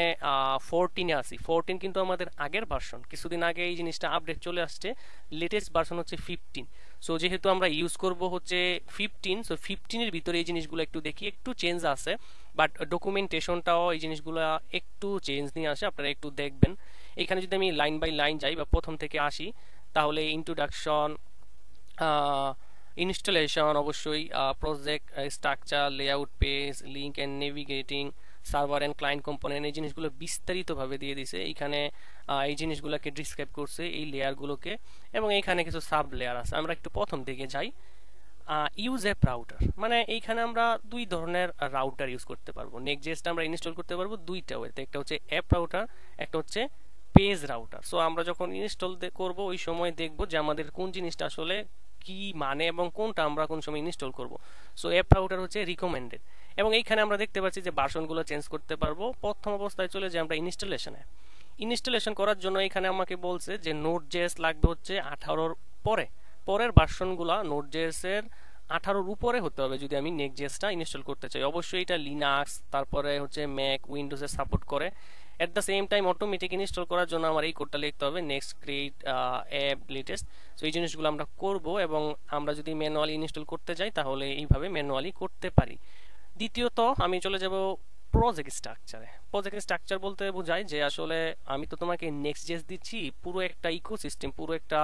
14-এ আছি। 14 কিন্তু আমাদের আগের ভার্সন, কিছুদিন আগে এই জিনিসটা আপডেট চলে আসছে। লেটেস্ট ভার্সন হচ্ছে 15। সো যেহেতু আমরা ইউজ করব হচ্ছে 15, সো 15-এর ভিতরে এই জিনিসগুলো একটু দেখি, একটু চেঞ্জ আছে, বাট ডকুমেন্টেশনটাও এই জিনিসগুলো একটু চেঞ্জ নিয়ে আসে, আপনারা একটু দেখবেন। এখানে যদি আমি লাইন বাই লাইন যাই বা প্রথম থেকে আসি, তাহলে ইন্ট্রোডাকশন, ইনস্টলেশন, অবশ্যই project structure, layout page, link and navigating, server and client component, এই জিনিসগুলো বিস্তারিতভাবে দিয়ে দিছে। এইখানে এই জিনিসগুলোকে ডিসক্রাইব করছে, এই লেয়ারগুলোকে, এবং এইখানে কিছু সাব লেয়ার আছে। আমরা একটু প্রথম দিকে যাই। ইউজ অ্যাপ রাউটার, মানে এইখানে আমরা দুই ধরনের রাউটার ইউজ করতে পারবো। নেক্সট আমরা ইনস্টল করতে পারবো দুইটা ওয়েতে, একটা হচ্ছে অ্যাপ রাউটার, একটা হচ্ছে পেজ রাউটার। সো আমরা যখন ইনস্টল করব ওই সময় দেখব যে আমাদের কোন জিনিসটা আসলে কি মানে এবং কোনটা আমরা কোন সময় ইনস্টল করব। সো অ্যাপ রাউটার হচ্ছে রিকমেন্ডেড, এবং এইখানে আমরা দেখতে পাচ্ছি যে ভার্সনগুলো চেঞ্জ করতে পারবো। প্রথম অবস্থায় চলে যাই আমরা ইনস্টলেশনে। ইনস্টলেশন করার জন্য এখানে আমাকে বলছে যে নোড.জেএস লাগবে হচ্ছে 18-র পরে, পরের ভার্সনগুলো নোড.জেএস এর 18-র উপরে হতে হবে যদি আমি নেক্সট.জেএসটা ইনস্টল করতে চাই। অবশ্যই এটা লিনাক্স, তারপরে হচ্ছে ম্যাক, উইন্ডোজে সাপোর্ট করে। এট the same time automatic install করার জন্য আমার এই কোডটা লিখতে হবে, next create app latest. So এই জিনিসগুলো আমরা করব, এবং আমরা যদি ম্যানুয়ালি ইনস্টল করতে যাই তাহলে এইভাবে ম্যানুয়ালি করতে পারি। দ্বিতীয়ত আমি চলে যাব প্রজেক্ট স্ট্রাকচারে। প্রজেক্ট স্ট্রাকচার বলতে বোঝায় যে আসলে আমি তো তোমাকে নেক্সট.জেএস দিচ্ছি, পুরো একটা ইকোসিস্টেম, পুরো একটা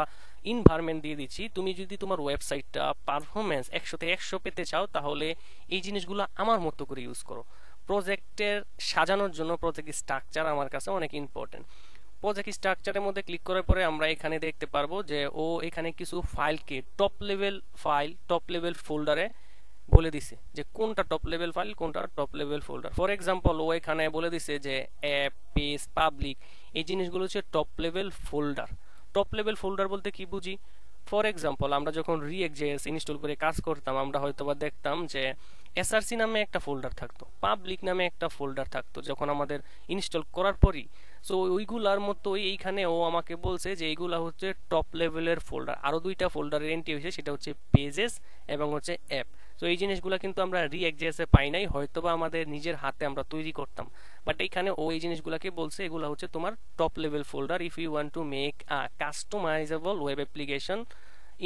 ইনভায়রনমেন্ট দিয়ে দিচ্ছি। তুমি যদি তোমার ওয়েবসাইটটা পারফরমেন্স 100 থেকে 100 পেতে চাও, তাহলে এই জিনিসগুলো আমার মতো করে ইউজ করো। প্রজেক্টের সাজানোর জন্য প্রজেক্ট স্ট্রাকচার আমার কাছে অনেক ইম্পর্টেন্ট। প্রজেক্ট স্ট্রাকচারের মধ্যে ক্লিক করার পরে আমরা এখানে দেখতে পারবো যে ও এখানে কিছু ফাইলকে top level file, top level ফোল্ডারে বলে দিছে যে কোনটা টপ লেভেল ফাইল, কোনটা top level folder. For example ও এখানে বলে দিছে যে অ্যাপ, পেজ, পাবলিক, এই জিনিসগুলো হচ্ছে top level folder. Top level folder বলতে কি বুঝি? ফর এক্সাম্পল আমরা যখন রিএক্ট.জেএস ইনস্টল করে কাজ করতাম, আমরা হয়তোবা দেখতাম যে এসআরসি নামে একটা ফোল্ডার থাকতো, পাবলিক নামে একটা ফোল্ডার থাকতো যখন আমাদের ইনস্টল করার পরই। সো ওইগুলার মতোই এইখানে ও আমাকে বলছে যে এইগুলা হচ্ছে টপ লেভেলের ফোল্ডার। আরো দুইটা ফোল্ডারের এন্ট্রি হয়েছে, সেটা হচ্ছে পেজেস এবং হচ্ছে অ্যাপ। তো এই জিনিসগুলো কিন্তু আমরা রিএক্ট.জেএস এ পাই নাই, হয়তোবা আমাদের নিজের হাতে আমরা তৈরি করতাম, বাট এইখানে ও এই জিনিসগুলোকে বলছে এগুলো হচ্ছে তোমার top level folder if you want to make a customisable web application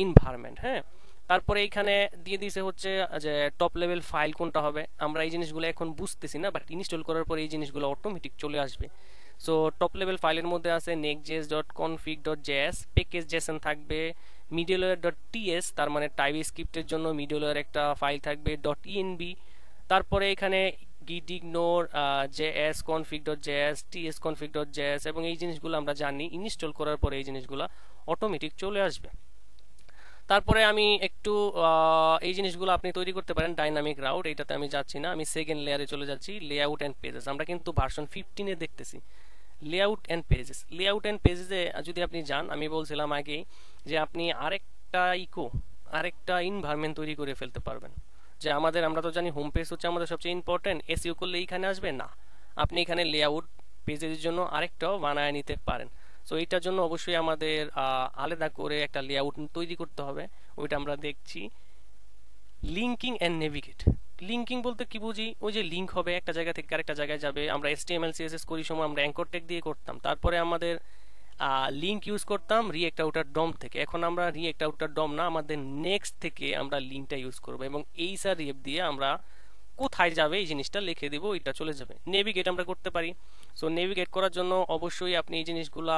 environment. হ্যাঁ, তারপরে এইখানে দিয়ে দিয়েছে হচ্ছে যে টপ লেভেল ফাইল কোনটা হবে। আমরা এই জিনিসগুলো এখন বুঝতেছি না, বাট ইনস্টল করার পরে এই জিনিসগুলো অটোমেটিক চলে আসবে। সো টপ লেভেল ফাইলের মধ্যে আছে next.js.config.js, প্যাকেজ.json থাকবে, middleware.ts, তার মানে টাইপ স্ক্রিপ্টের জন্য মিডলওয়্যার একটা ফাইল থাকবে, .env। তারপরে এখানে gitignore, js.config.js, tsconfig.js, এবং এই জিনিসগুলো আমরা জানি ইনস্টল করার পরে এই জিনিসগুলো অটোমেটিক চলে আসবে। তারপরে আমি একটু এই জিনিসগুলো আপনি তৈরি করতে পারেন ডাইনামিক রাউট, এইটাতে আমি যাচ্ছি না, আমি সেকেন্ড লেয়ারে চলে যাচ্ছি, লেআউট অ্যান্ড পেজেস। আমরা কিন্তু ভার্সন 15-এ দেখতেছি layout and pages. Layout and পেজেসে যদি আপনি যান, আমি বলছিলাম আগেই যে আপনি আরেকটা ইনভায়রনমেন্ট তৈরি করে ফেলতে পারবেন। যে আমরা তো জানি হোম পেজ হচ্ছে আমাদের সবচেয়ে ইম্পর্টেন্ট, এসইও করলে এইখানে আসবে না, আপনি এখানে লেআউট পেজের জন্য আরেকটাও বানায় নিতে পারেন। সো এইটার জন্য অবশ্যই আমাদের আলাদা করে একটা লেআউট তৈরি করতে হবে, ওইটা আমরা দেখছি। Linking and navigate. লিঙ্কিং বলতে কি বুঝি? ওই যে লিঙ্ক হবে, একটা জায়গা থেকে আরেকটা জায়গায় যাবে। আমরা HTML CSS করি সময় আমরা অ্যাঙ্কর ট্যাগ দিয়ে করতাম, তারপরে আমাদের লিঙ্ক ইউজ করতাম রিয়েক্ট আউটার ডম থেকে। এখন আমরা রিয়েক্ট আউটার ডম না, আমাদের নেক্সট থেকে আমরা লিঙ্কটা ইউজ করব, এবং এই সার রেপ দিয়ে আমরা কোথায় যাবে এই জিনিসটা লিখে দিব, এটা চলে যাবে। নেভিগেট আমরা করতে পারি। সো নেভিগেট করার জন্য অবশ্যই আপনি এই জিনিসগুলা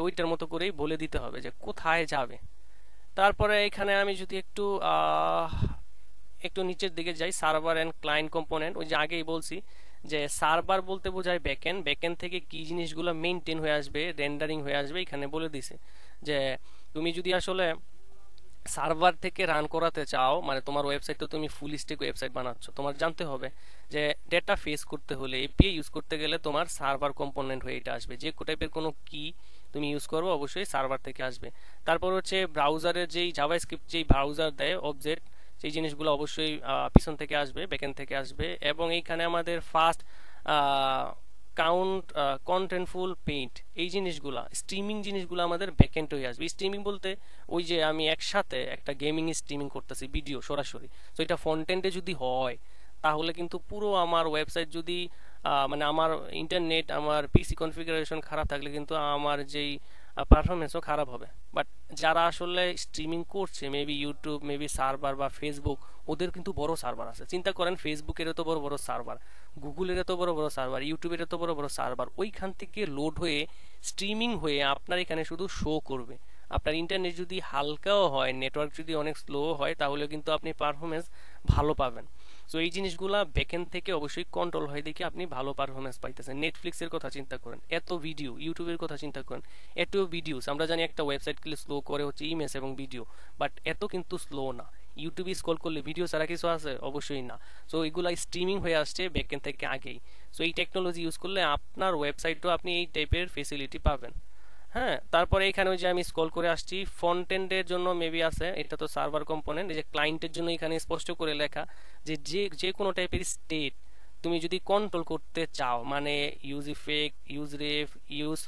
ওইটার মতো করেই বলে দিতে হবে যে কোথায় যাবে। তারপরে এখানে আমি যদি একটু নিচের দিকে যাই, সার্ভার এন্ড ক্লায়েন্ট কম্পোনেন্ট, ওই যে আগেই বলছি যে সার্ভার বলতে বোঝায় ব্যাকএন্ড, ব্যাকএন্ড থেকে কি জিনিসগুলো মেইনটেইন হয়ে আসবে, রেন্ডারিং হয়ে আসবে, এখানে বলে দিছে যে তুমি যদি আসলে সার্ভার থেকে রান করাতে চাও, মানে তোমার ওয়েবসাইট তো তুমি ফুল স্ট্যাক ওয়েবসাইট বানাচ্ছ, তোমার জানতে হবে যে ডেটা ফেস করতে হলে, এপিআই ইউজ করতে গেলে তোমার সার্ভার কম্পোনেন্ট হয়ে এটা আসবে। যে টাইপের কোনো কি তুমি ইউজ করবে অবশ্যই সার্ভার থেকে আসবে। তারপর হচ্ছে ব্রাউজারের যেই জাভাস্ক্রিপ্ট যেই ব্রাউজার দেয় অবজেক্ট, সেই জিনিসগুলো অবশ্যই পিছন থেকে আসবে, ব্যাকএন্ড থেকে আসবে। এবং এইখানে আমাদের ফাস্ট কাউন্ট, কন্টেন্টফুল পেইন্ট, এই জিনিসগুলা স্ট্রিমিং জিনিসগুলো আমাদের ব্যাকএন্ড হয়ে আসবে। স্ট্রিমিং বলতে ওই যে আমি একসাথে একটা গেমিং স্ট্রিমিং করতেছি ভিডিও সরাসরি, তো এটা ফ্রন্ট এন্ডে যদি হয় তাহলে কিন্তু পুরো আমার ওয়েবসাইট যদি মানে আমার ইন্টারনেট আমার পিসি কনফিগারেশন খারাপ থাকলে কিন্তু আমার যেই পারফরমেন্সও খারাপ হবে। বাট যারা আসলে স্ট্রিমিং করছে মেবি ইউটিউব মেবি সার্ভার বা ফেসবুক, ওদের কিন্তু বড় সার্ভার আছে। চিন্তা করেন ফেসবুকের এত বড় বড় সার্ভার, গুগলের এত বড় বড় সার্ভার, ইউটিউবের এত বড় বড় সার্ভার, ওইখান থেকে লোড হয়ে স্ট্রিমিং হয়ে আপনার এখানে শুধু শো করবে। আপনার ইন্টারনেট যদি হালকাও হয়, নেটওয়ার্ক যদি অনেক স্লো হয়, তাহলে কিন্তু আপনি পারফরমেন্স ভালো পাবেন। সো এই জিনিসগুলা ব্যাকএন্ড থেকে অবশ্যই কন্ট্রোল হয় দেখে আপনি ভালো পারফরমেন্স পাইতেছেন। নেটফ্লিক্সের কথা চিন্তা করেন, এত ভিডিও, ইউটিউবের কথা চিন্তা করেন, এত ভিডিওস। আমরা জানি একটা ওয়েবসাইট গুলো স্লো করে হচ্ছে ইমেজ এবং ভিডিও, বাট এত কিন্তু স্লো না। ইউটিউবে স্ক্রল করলে ভিডিও ছাড়া কিছু আছে? অবশ্যই না। সো এগুলা স্ট্রিমিং হয়ে আসছে ব্যাকএন্ড থেকে আগেই। সো এই টেকনোলজি ইউজ করলে আপনার ওয়েবসাইটও আপনি এই টাইপের ফেসিলিটি পাবেন। হ্যাঁ, তারপরে এখানে ওই যে আমি স্ক্রল করে আসছি, ফ্রন্ট এন্ডের জন্য মেবি আছে, এটা তো সার্ভার কম্পোনেন্ট। এই যে ক্লায়েন্টের জন্য এখানে স্পষ্ট করে লেখা যে যে যে কোনো টাইপের স্টেট তুমি যদি কন্ট্রোল করতে চাও, মানে use effect, use ref, use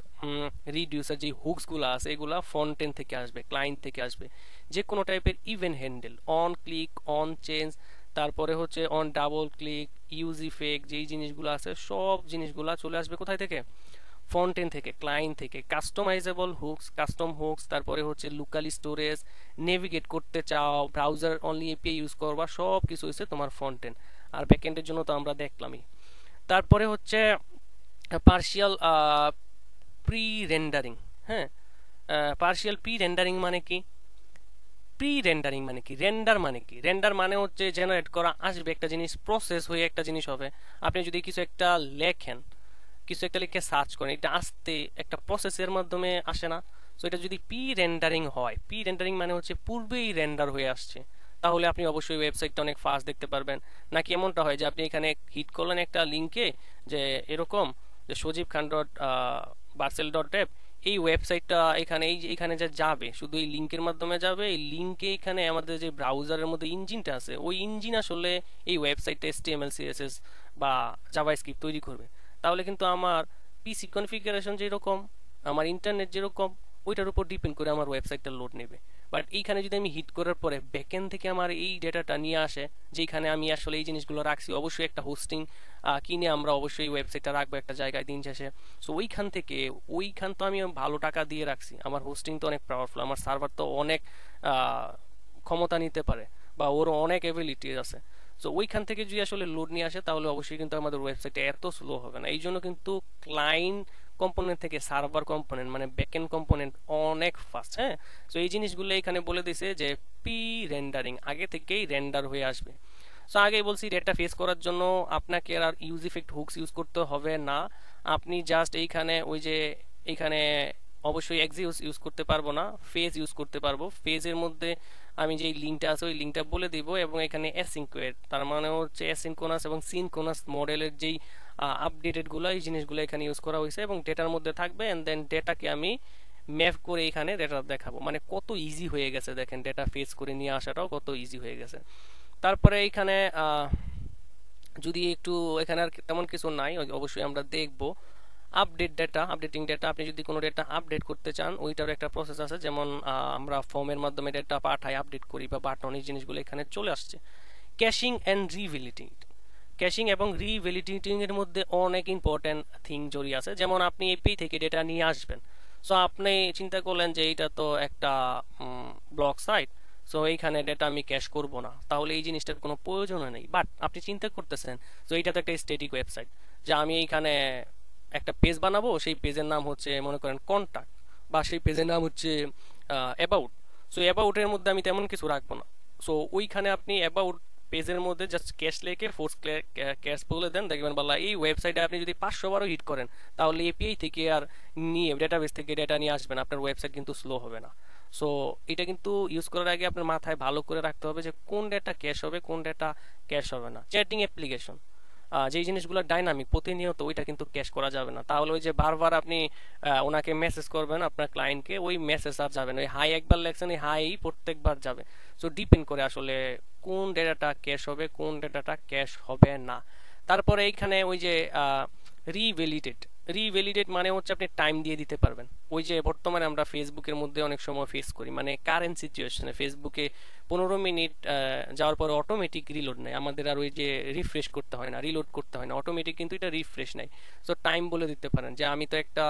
reducer, যে হুকস গুলো আছে এগুলা ফ্রন্ট এন্ড থেকে আসবে, ক্লায়েন্ট থেকে আসবে। যে কোনো টাইপের event handle, on click, on change, তারপরে হচ্ছে on double click, use effect, যেই জিনিসগুলো আছে সব জিনিসগুলা চলে আসবে কোথায় থেকে? ফ্রন্ট এন্ড থেকে, ক্লায়েন্ট থেকে। কাস্টমাইজেবল হুকস, কাস্টম হুকস, তারপরে হচ্ছে লোকাল স্টোরেজ, নেভিগেট করতে চাও, ব্রাউজার অনলি এপিআই ইউজ করবা, সব কিছু হচ্ছে তোমার ফ্রন্ট এন্ড। আর ব্যাক এন্ডের জন্য তো আমরা দেখলামই। তারপরে হচ্ছে পার্শিয়াল প্রি রেন্ডারিং। হ্যাঁ, পার্শিয়াল প্রি রেন্ডারিং মানে কি? প্রি রেন্ডারিং মানে কি? রেন্ডার মানে কি? রেন্ডার মানে হচ্ছে জেনারেট করা আসবে একটা জিনিস, প্রসেস হয়ে একটা জিনিস হবে। আপনি যদি কিছু একটা লেখেন, কিছু একটা লিখে সার্চ করেন, এটা আসতে একটা প্রসেসের মাধ্যমে আসে না? সো এটা যদি পি রেন্ডারিং হয়, পি রেন্ডারিং মানে হচ্ছে পূর্বেই রেন্ডার হয়ে আসছে, তাহলে আপনি অবশ্যই ওয়েবসাইটটা অনেক ফাস্ট দেখতে পারবেন। নাকি এমনটা হয় যে আপনি এখানে হিট করলেন একটা লিঙ্কে, যে এরকম যে সজীব খান ডট বার্সেল ডট অ্যাপ, এই ওয়েবসাইটটা এখানে এই যে এখানে যে যাবে শুধু এই লিঙ্কের মাধ্যমে যাবে। এই লিঙ্কে এখানে আমাদের যে ব্রাউজারের মধ্যে ইঞ্জিনটা আছে, ওই ইঞ্জিন আসলে এই ওয়েবসাইটটা HTML CSS বা জাভাস্ক্রিপ্ট তৈরি করবে। তাহলে কিন্তু আমার পিসি কনফিগারেশন যেরকম, আমার ইন্টারনেট যেরকম, ওইটার উপর ডিপেন্ড করে আমার ওয়েবসাইটটা লোড নেবে। বাট এইখানে যদি আমি হিট করার পরে ব্যাকএন্ড থেকে আমার এই ডেটাটা নিয়ে আসে, যেখানে আমি আসলে এই জিনিসগুলো রাখছি, অবশ্যই একটা হোস্টিং কিনে আমরা অবশ্যই ওয়েবসাইটটা রাখবো একটা জায়গায় দিন শেষে। সো ওইখান থেকে, ওইখান তো আমি ভালো টাকা দিয়ে রাখছি, আমার হোস্টিং তো অনেক পাওয়ারফুল, আমার সার্ভার তো অনেক ক্ষমতা নিতে পারে, বা ওর অনেক এবিলিটি আছে। সো ওইখান থেকে যদি আসলে লোড নিয়ে আসে, তাহলে অবশ্যই কিন্তু আমাদের ওয়েবসাইটে এত স্লো হবে না। এই জন্য কিন্তু ক্লায়েন্ট কম্পোনেন্ট থেকে সার্ভার কম্পোনেন্ট মানে ব্যাকএন্ড কম্পোনেন্ট অনেক ফাস্ট। হ্যাঁ, সো এই জিনিসগুলো এখানে বলে দিছে যে প্রি রেন্ডারিং, আগে থেকেই রেন্ডার হয়ে আসবে। সো আগেই বলছি, ডেটা ফেস করার জন্য আপনাকে আর ইউজ ইফেক্ট হুকস ইউজ করতে হবে না। আপনি জাস্ট এইখানে ওই যে এইখানে অবশ্যই এক্সিউজ ইউজ করতে পারবো না, ফেজ ইউজ করতে পারবো। ফেজের মধ্যে আমি যে লিঙ্কটা আছে ওই লিঙ্কটা বলে দিব, এবং এখানে অ্যাসিনকোয়েট, তার মানে হচ্ছে অ্যাসিনকোনাস এবং সিনকোনাস মডেলের যেই আপডেটেড গুলো, এই জিনিসগুলো এখানে ইউজ করা হয়েছে এবং ডেটার মধ্যে থাকবে। এন্ড দেন ডেটাকে আমি ম্যাপ করে এখানে ডেটা দেখাবো। মানে কত ইজি হয়ে গেছে দেখেন, ডেটা ফেজ করে নিয়ে আসাটাও কত ইজি হয়ে গেছে। তারপরে এখানে যদি একটু, এখানে আর তেমন কিছু নাই, অবশ্যই আমরা দেখব আপডেট ডেটা, আপডেটিং ডেটা। আপনি যদি কোনো ডেটা আপডেট করতে চান, ওইটার একটা প্রসেস আছে। যেমন আমরা ফর্মের মাধ্যমে ডেটা পাঠাই, আপডেট করি, বা বাটন, এই জিনিসগুলো এখানে চলে আসছে। ক্যাশিং এন্ড রিভ্যালিডিং, ক্যাশিং এবং রিভ্যালিডিটিং এর মধ্যে অনেক ইম্পর্টেন্ট থিং জড়িয়ে আছে। যেমন আপনি এপিআই থেকে ডেটা নিয়ে আসবেন। সো আপনি চিন্তা করলেন যে এইটা তো একটা ব্লগ সাইট, সো এইখানে ডেটা আমি ক্যাশ করব না, তাহলে এই জিনিসটার কোনো প্রয়োজন নেই। বাট আপনি চিন্তা করতেছেন যে এইটা তো একটা স্ট্যাটিক ওয়েবসাইট, যে আমি এইখানে একটা পেজ বানাবো, সেই পেজের নাম হচ্ছে মনে করেন কন্টাক্ট, বা সেই পেজের নাম হচ্ছে অ্যাবাউট। সো অ্যাবাউটের মধ্যে আমি তেমন কিছু রাখবো না। সো ওইখানে আপনি অ্যাবাউট পেজের মধ্যে জাস্ট ক্যাশ লেখে ফোর্স ক্যাশ বলে দেন, দেখবেন বলা এই ওয়েবসাইটে আপনি যদি 500 বারও হিট করেন, তাহলে এপিআই থেকে আর নিয়ে ডেটাবেস থেকে ডেটা নিয়ে আসবেন, আপনার ওয়েবসাইট কিন্তু স্লো হবে না। সো এটা কিন্তু ইউজ করার আগে আপনার মাথায় ভালো করে রাখতে হবে যে কোন ডেটা ক্যাশ হবে, কোন ডেটা ক্যাশ হবে না। চ্যাটিং অ্যাপ্লিকেশন, যেই জিনিসগুলো ডাইনামিক প্রতিনিয়ত, ওইটা কিন্তু ক্যাশ করা যাবে না। তাহলে ওই যে বারবার আপনি ওনাকে মেসেজ করবেন আপনার ক্লায়েন্টকে, ওই মেসেজ আর যাবে না। ওই হাই একবার লেখছেন, ওই হাই প্রত্যেকবার যাবে। সো ডিপেন্ড করে আসলে কোন ডেটাটা ক্যাশ হবে, কোন ডেটাটা ক্যাশ হবে না। তারপরে এইখানে ওই যে রিভ্যালিডেট, রিভ্যালিডেট মানে হচ্ছে আপনি টাইম দিয়ে দিতে পারবেন। ওই যে বর্তমানে আমরা ফেসবুকের মধ্যে অনেক সময় ফেস করি, মানে কারেন্ট সিচুয়েশনে ফেসবুকে 15 মিনিট যাওয়ার পরে অটোমেটিক রিলোড নেয়, আমাদের আর ওই যে রিফ্রেশ করতে হয় না, রিলোড করতে হয় না, অটোমেটিক কিন্তু এটা রিফ্রেশ নেয়। সো টাইম বলে দিতে পারেন যে আমি তো একটা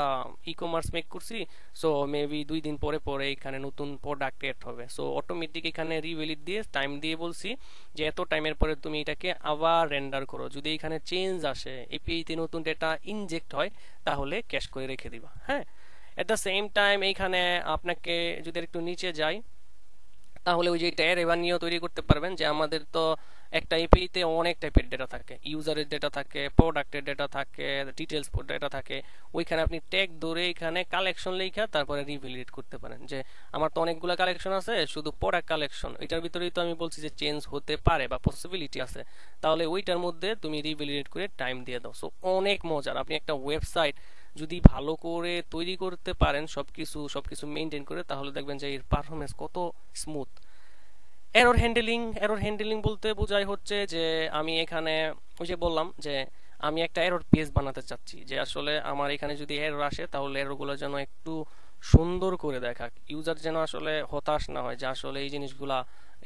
ই কমার্স মেক করছি, সো মেবি 2 দিন পরে পরে এখানে নতুন প্রোডাক্ট এড হবে, সো অটোমেটিক এখানে রিভ্যালিড দিয়ে টাইম দিয়ে বলছি যে এত টাইমের পরে তুমি এটাকে আবার রেন্ডার করো, যদি এখানে চেঞ্জ আসে এপিআই তে নতুন ডেটা ইনজেক্ট হয় তাহলে ক্যাশ করে রেখে দিবা। হ্যাঁ, এট দ্য সেম টাইম এইখানে আপনাকে যদি একটু নিচে যাই তাহলে ওই যে ট্যার এবার নিয়েও তৈরি করতে পারবেন, যে আমাদের তো একটা এপিআই তে অনেক টাইপের ডেটা থাকে, ইউজারের ডেটা থাকে, প্রোডাক্টের ডেটা থাকে, ডিটেলস ডেটা থাকে, ওইখানে আপনি ট্যাগ ধরে এখানে কালেকশন লেখা তারপরে রিভ্যালিডেট করতে পারেন যে আমার তো অনেকগুলো কালেকশন আছে, শুধু প্রোডাক্ট কালেকশন এটার ভিতরেই তো আমি বলছি যে চেঞ্জ হতে পারে বা পসিবিলিটি আছে, তাহলে ওইটার মধ্যে তুমি রিভ্যালিডেট করে টাইম দিয়ে দাও। সো অনেক মজার, আপনি একটা ওয়েবসাইট যদি ভালো করে তৈরি করতে পারেন সবকিছু সবকিছু মেনটেন করে, তাহলে দেখবেন যে এর পারফরমেন্স কত স্মুথ। এরর হ্যান্ডলিং বলতে বোঝায় হচ্ছে যে আমি এখানে ওই যে বললাম যে আমি একটা এরর পেজ বানাতে চাচ্ছি, যে আসলে আমার এখানে যদি এরর আসে তাহলে এররগুলো যেন একটু সুন্দর করে দেখাক, ইউজার যেন আসলে হতাশ না হয় যে আসলে এই জিনিসগুলা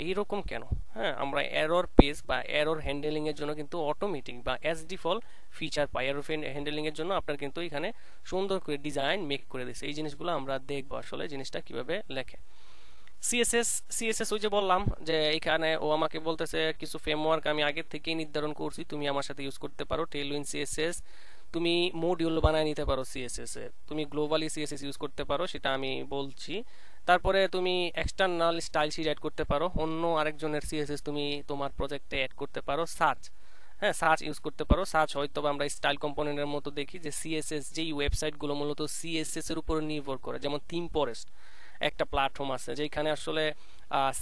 এইরকম কেন। হ্যাঁ, আমরা এরর পেজ বা এরর হ্যান্ডলিং এর জন্য কিন্তু অটোমেটিক বা এস ডিফল্ট ফিচার পাই, এরর হ্যান্ডলিং এর জন্য আপনার কিন্তু এখানে সুন্দর করে ডিজাইন মেক করে দিচ্ছে। এই জিনিসগুলো আমরা দেখবো আসলে জিনিসটা কিভাবে লেখে। সিএসএস সিএসএস ওই যে বললাম যে এখানে ও আমাকে বলতেছে কিছু ফ্রেমওয়ার্ক আমি আগে থেকেই নির্ধারণ করছি, তুমি আমার সাথে ইউজ করতে পারো। টেলউইন সিএসএস তুমি মডিউল বানায় নিতে পারো, সিএসএস এ তুমি গ্লোবালি সিএসএস ইউজ করতে পারো, সেটা আমি বলছি। তারপরে তুমি এক্সটার্নাল স্টাইল শিট অ্যাড করতে পারো, অন্য আরেকজনের সিএসএস তুমি তোমার প্রজেক্টে অ্যাড করতে পারো। সার্চ, হ্যাঁ সার্চ ইউজ করতে পারো। সার্চ হয়তো আমরা স্টাইল কম্পোনেন্টের মতো দেখি যে সিএসএস যেই ওয়েবসাইটগুলো মূলত সিএসএস এর উপর নির্ভর করে, যেমন থিম ফরেস্ট একটা প্ল্যাটফর্ম আছে যেখানে আসলে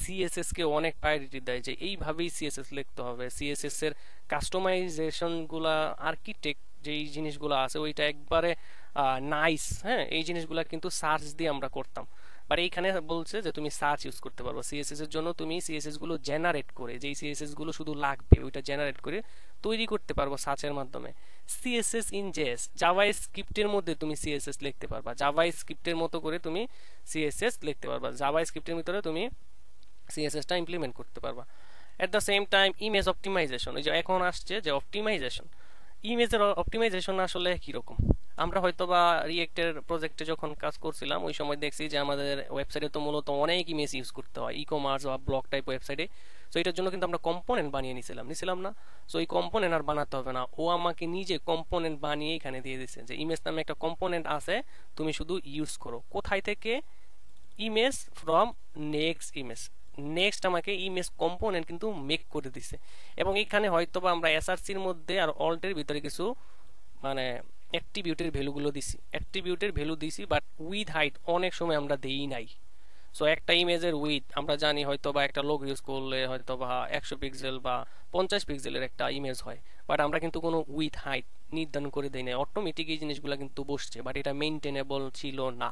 সিএসএস কে অনেক প্রায়োরিটি দেয়, যে এইভাবেই সিএসএস লিখতে হবে, সিএসএস এর কাস্টমাইজেশন গুলা আর্কিটেক্ট যেই জিনিসগুলো আছে ওইটা একবারে নাইস। হ্যাঁ, এই জিনিসগুলো কিন্তু সার্চ দিয়ে আমরা করতাম, বাট এইখানে বলছে যে তুমি সার্চ ইউজ করতে পারবো সিএসএস এর জন্য, তুমি সিএসএস গুলো জেনারেট করে, যেই সিএসএস গুলো শুধু লাগবে ওইটা জেনারেট করে তৈরি করতে পারবো সার্চের মাধ্যমে। সিএসএস ইন জেএস জাভা স্ক্রিপ্টের মধ্যে তুমি সিএসএস লিখতে পারবা, জাভা স্ক্রিপ্টের মতো করে তুমি সিএসএস লিখতে পারবা, জাভা স্ক্রিপ্টের ভিতরে তুমি সিএসএসটা ইমপ্লিমেন্ট করতে পারবা। At the same time image optimisation, ওই যে এখন আসছে যে অপটিমাইজেশন, ইমেজের অপটিমাইজেশন আসলে কিরকম। আমরা হয়তো বা রিয়েক্টের প্রজেক্টে যখন কাজ করছিলাম ওই সময় দেখছি যে আমাদের ওয়েবসাইটে তো মূলত অনেক ইমেজ ইউজ করতে হয় ই কমার্স বা ব্লগ টাইপ ওয়েবসাইটে। সো এটার জন্য কিন্তু আমরা কম্পোনেন্ট বানিয়ে নিছিলাম না। সো এই কম্পোনেন্ট আর বানাতে হবে না, ও আমাকে নিজে কম্পোনেন্ট বানিয়ে এখানে দিয়ে দিচ্ছে যে ইমেজ নামে একটা কম্পোনেন্ট আছে, তুমি শুধু ইউজ করো। কোথায় থেকে? Image from next image, next আমাকে ইমেজ কম্পোনেন্ট কিন্তু মেক করে দিছে। এবং এখানে হয়তো বা আমরা এসআরসির মধ্যে আর অল্টের ভিতরে কিছু মানে অ্যাট্রিবিউটের ভ্যালুগুলো দিছি, অ্যাট্রিবিউটের ভ্যালু দিছি, বাট উইথ হাইট অনেক সময় আমরা দেই নাই। সো একটা ইমেজের উইথ আমরা জানি হয়তো বা একটা লোক ইউজ করলে হয়তো বা 100 পিক্সেল বা 50 পিক্সেলের একটা ইমেজ হয়, বাট আমরা কিন্তু কোনো উইথ হাইট নির্ধারণ করে দেই না, অটোমেটিক এই জিনিসগুলো কিন্তু বসছে, বাট এটা মেনটেনেবল ছিল না।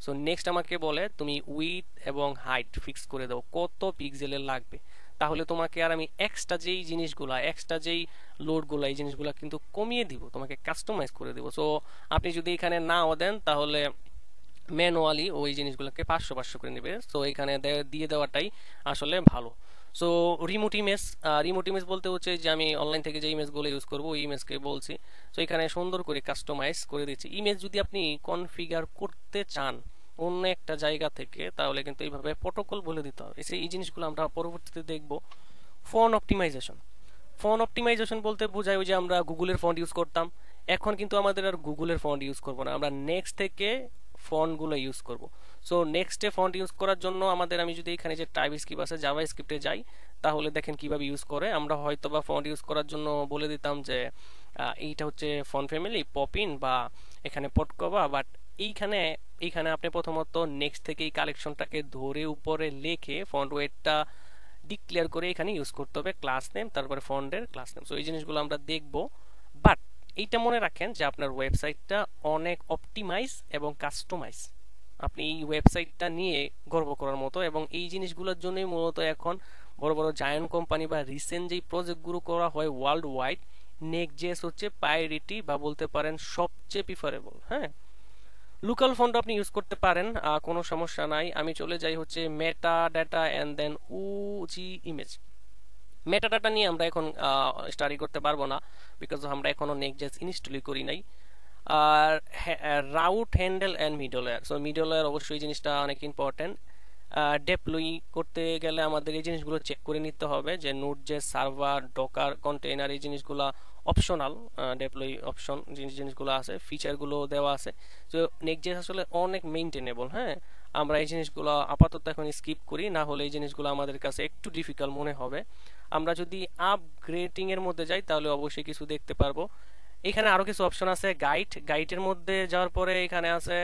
সো নেক্সট আমাকে বলে তুমি উইথ এবং হাইট ফিক্স করে দাও কত পিক্সেলের লাগবে, তাহলে তোমাকে আর আমি এক্সট্রা যেই জিনিসগুলা এক্সট্রা যেই লোডগুলা এই জিনিসগুলা কিন্তু কমিয়ে দিব, তোমাকে কাস্টমাইজ করে দিব। সো আপনি যদি এখানে নাও দেন তাহলে ম্যানুয়ালি ওই জিনিসগুলোকে 500 করে নেবে। সো এখানে দিয়ে দেওয়াটাই আসলে ভালো। সো রিমোট ইমেজ বলতে হচ্ছে যে আমি অনলাইন থেকে যে ইমেজগুলো ইউজ করবো ওই ইমেজকে বলছি। সো এখানে সুন্দর করে কাস্টমাইজ করে দিচ্ছি। ইমেজ যদি আপনি কনফিগার করতে চান অন্য একটা জায়গা থেকে, তাহলে কিন্তু এইভাবে প্রোটোকল বলে দিতে হবে। এই জিনিসগুলো আমরা পরবর্তীতে দেখব। ফন্ট অপটিমাইজেশন, ফন্ট অপটিমাইজেশন বলতে বোঝায় ওই যে আমরা গুগলের ফন্ট ইউজ করতাম, এখন কিন্তু আমাদের আর গুগলের ফন্ট ইউজ করবো না, আমরা নেক্সট থেকে ফন্টগুলো ইউজ করব। সো নেক্সটে ফন্ট ইউজ করার জন্য আমাদের, আমি যদি এখানে যে টাইপ স্ক্রিপ্ট আছে জাভা স্ক্রিপ্টে যাই তাহলে দেখেন কিভাবে ইউজ করে। আমরা হয়তো বা ফন্ট ইউজ করার জন্য বলে দিতাম যে এইটা হচ্ছে ফন্ট ফ্যামিলি পপিন বা এখানে পটকবা, বাট এইখানে এইখানে আপনি প্রথমত নেক্সট থেকে এই কালেকশনটাকে ধরে উপরে লিখে ফন্ট ওয়েটটা ডিক্লেয়ার করে এখানে ইউজ করতে হবে ক্লাস নেম, তারপরে ফন্টের ক্লাস নেম। সো এই জিনিসগুলো আমরা দেখব, বাট এইটা মনে রাখেন যে আপনার ওয়েবসাইটটা অনেক অপটিমাইজ এবং কাস্টমাইজ, আপনি এই ওয়েবসাইটটা নিয়ে গর্ব করার মতো। এবং এই জিনিসগুলোর জন্যই মূলত এখন বড় বড় জায়ান্ট কোম্পানি বা রিসেন্ট যেই প্রজেক্টগুলো করা হয় ওয়ার্ল্ড ওয়াইড, নেক্সট.জেএস হচ্ছে প্রায়োরিটি বা বলতে পারেন সবচেয়ে প্রিফারেবল। হ্যাঁ, লোকাল ফন্ট আপনি ইউজ করতে পারেন, কোনো সমস্যা নাই। আমি চলে যাই হচ্ছে meta data and then use image. Meta data নিয়ে আমরা এখন স্টাডি করতে পারবো না, বিকজ আমরা এখনো নেক্সট ইনস্টলই করি নাই। আর route handle and middleware, so middleware অবশ্যই জিনিসটা অনেক ইম্পর্টেন্ট। ডেপ্লয় করতে গেলে আমাদের এই জিনিসগুলো চেক করে নিতে হবে যে নোড যে সার্ভার ডকার কন্টেইনার এই জিনিসগুলো অপশনাল, ডেপ্লয় অপশন জিনিসগুলো আছে, ফিচারগুলো দেওয়া আছে। তো নেক্সট আসলে অনেক মেইনটেনেবল। হ্যাঁ, আমরা এই জিনিসগুলো আপাতত এখন স্কিপ করি, না হলে এই জিনিসগুলো আমাদের কাছে একটু ডিফিকাল্ট মনে হবে। আমরা যদি আপগ্রেডিং এর মধ্যে যাই তাহলে অবশ্যই কিছু দেখতে পারবো। এখানে আরো কিছু অপশন আছে। গাইডের মধ্যে যাওয়ার পরে এখানে আছে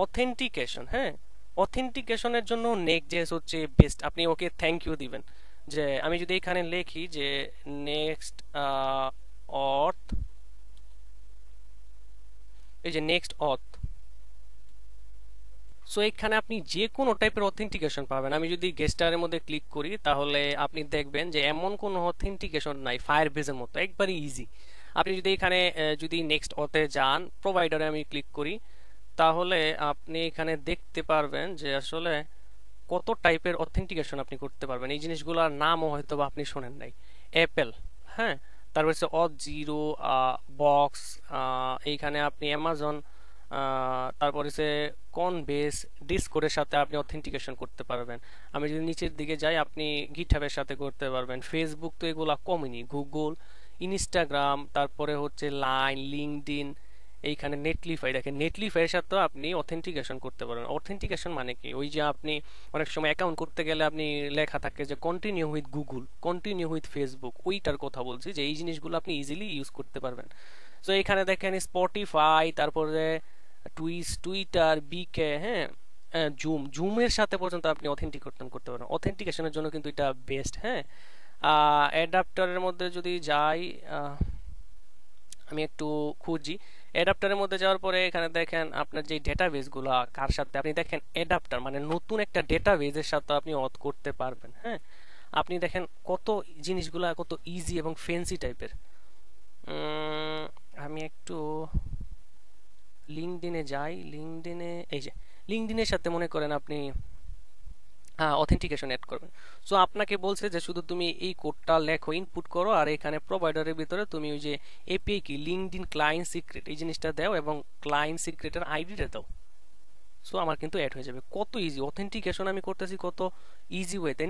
অথেন্টিকেশন। হ্যাঁ, অথেন্টিকেশনের জন্য নেক্সট.জেএস হচ্ছে বেস্ট। আপনি ওকে থ্যাংক ইউ দিবেন। যে আমি যদি এখানে লিখি যে নেক্সট অথ, এই যে নেক্সট অথ, সো এখানে আপনি যে কোনো টাইপের অথেন্টিকেশন পাবেন। আমি যদি গেস্টারের মধ্যে ক্লিক করি তাহলে আপনি দেখবেন যে এমন কোনো অথেন্টিকেশন নাই ফায়ারবেজের মতো, একবারই ইজি। আপনি যদি এখানে যদি নেক্সট অথে যান, প্রোভাইডারে আমি ক্লিক করি, তাহলে আপনি এখানে দেখতে পারবেন যে আসলে কত টাইপের অথেন্টিকেশন আপনি করতে পারবেন। এই জিনিসগুলোর নামও হয়তো বা আপনি শোনেন নাই। অ্যাপেল, হ্যাঁ, তারপর হচ্ছে অথ জিরো, বক্স, এইখানে আপনি অ্যামাজন, তারপর হচ্ছে কনবেস, ডিসকোডের সাথে আপনি অথেন্টিকেশন করতে পারবেন। আমি যদি নিচের দিকে যাই, আপনি গিটহাবের সাথে করতে পারবেন। ফেসবুক তো এগুলা কমেনি, গুগল, ইনস্টাগ্রাম, তারপরে হচ্ছে লাইন, লিঙ্কডইন, এইখানে নেটলিফাই। দেখেন নেটলিফাইয়ের সাথেও আপনি অথেন্টিকেশন করতে পারেন। অথেন্টিকেশন মানে কি, ওই যে আপনি অনেক সময় অ্যাকাউন্ট করতে গেলে আপনি লেখা থাকে যে continue with Google, continue with Facebook, ওইটার কথা বলছি, যে এই জিনিসগুলো আপনি ইজিলি ইউজ করতে পারবেন। তো এখানে দেখেন স্পটিফাই, তারপরে টুইটার, বিকে, হ্যাঁ, জুমের সাথে পর্যন্ত আপনি অথেন্টিকেশন করতে পারেন। অথেন্টিকেশনের জন্য কিন্তু এটা বেস্ট। হ্যাঁ, অ্যাডাপ্টারের মধ্যে যদি যাই, আমি একটু খুঁজি। অ্যাডাপ্টারের মধ্যে যাওয়ার পরে এখানে দেখেন আপনার যে ডেটাবেসগুলো কার সাথে, আপনি দেখেন অ্যাডাপ্টার মানে নতুন একটা ডেটাবেসের সাথে আপনি অথ করতে পারবেন। হ্যাঁ, আপনি দেখেন কত জিনিসগুলা কত ইজি এবং ফ্যান্সি টাইপের। আমি একটু লিঙ্কডইনে যাই। লিঙ্কডইনে, এই যে লিঙ্কডইনের সাথে মনে করেন আপনি অথেন্টিকেশন অ্যাড করবেন। সো আপনাকে বলছে যে শুধু তুমি এই কোডটা লেখো, ইনপুট করো, আর এখানে প্রোভাইডারের ভিতরে তুমি ওই যে এপিআই কি লিঙ্কডইন ক্লায়েন্ট সিক্রেট এই জিনিসটা দাও এবং ক্লায়েন্ট সিক্রেটের আইডিটা দাও। সো আমার কিন্তু অ্যাড হয়ে যাবে। কত ইজি অথেন্টিকেশন আমি করতেছি, কত ইজি ওয়েতে।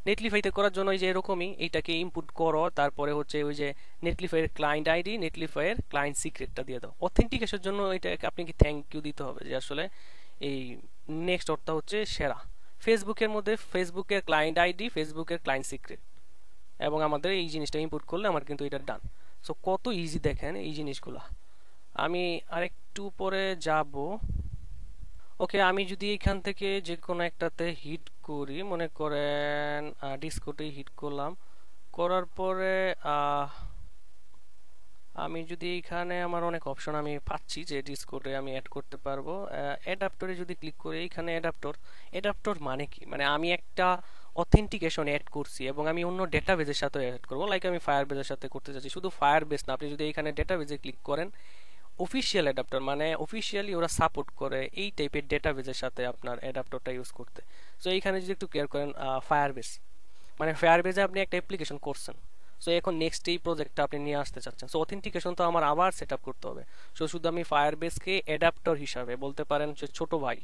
নেটলিফাইতে করার জন্য ওই যে এরকমই, এইটাকে ইনপুট করো, তারপরে হচ্ছে ওই যে নেটলিফাইয়ের ক্লায়েন্ট আইডি, নেটলিফাইয়ের ক্লায়েন্ট সিক্রেটটা দিয়ে দাও। অথেন্টিকেশনের জন্য এটাকে আপনি কি থ্যাংক ইউ দিতে হবে যে আসলে এই নেক্সট অর্থটা হচ্ছে সেরা। ফেসবুকের মধ্যে ফেসবুকের ক্লায়েন্ট আইডি, ফেসবুকের ক্লায়েন্ট সিক্রেট, এবং আমাদের এই জিনিসটা ইনপুট করলে আমার কিন্তু এটা ডান। সো কত ইজি দেখেন এই জিনিসগুলা। আমি আরেকটু পরে যাব। ওকে, আমি যদি এখান থেকে যে কোনো একটাতে হিট করি, মনে করেন ডিসকোডে হিট করলাম, করার পরে আমি যদি এখানে আমার অনেক অপশন আমি পাচ্ছি যে ডিসকোডে আমি অ্যাড করতে পারবো। অ্যাডাপ্টরে যদি ক্লিক করি, এখানে অ্যাডাপ্টর মানে কি, মানে আমি একটা অথেন্টিকেশন অ্যাড করছি এবং আমি অন্য ডেটাবেজের সাথে অ্যাড করবো। লাইক আমি ফায়ারবেজের সাথে করতে চাচ্ছি। শুধু ফায়ারবেজ না, আপনি যদি এখানে ডেটাবেজে ক্লিক করেন, অফিসিয়াল অ্যাডাপ্টার মানে অফিসিয়ালি ওরা সাপোর্ট করে এই টাইপের ডেটাবেজের সাথে আপনার অ্যাডাপ্টারটা ইউজ করতে। সো এইখানে যদি একটু ক্লিয়ার করেন ফায়ারবেজ, মানে ফায়ারবেজে আপনি একটা অ্যাপ্লিকেশন করছেন, সো এখন নেক্সট এই প্রজেক্টটা আপনি নিয়ে আসতে চাচ্ছেন। সো অথেন্টিকেশন তো আমার আবার সেট আপ করতে হবে। সো শুধু আমি ফায়ারবেজকে অ্যাডাপ্টার হিসাবে বলতে পারেন যে ছোট ভাই,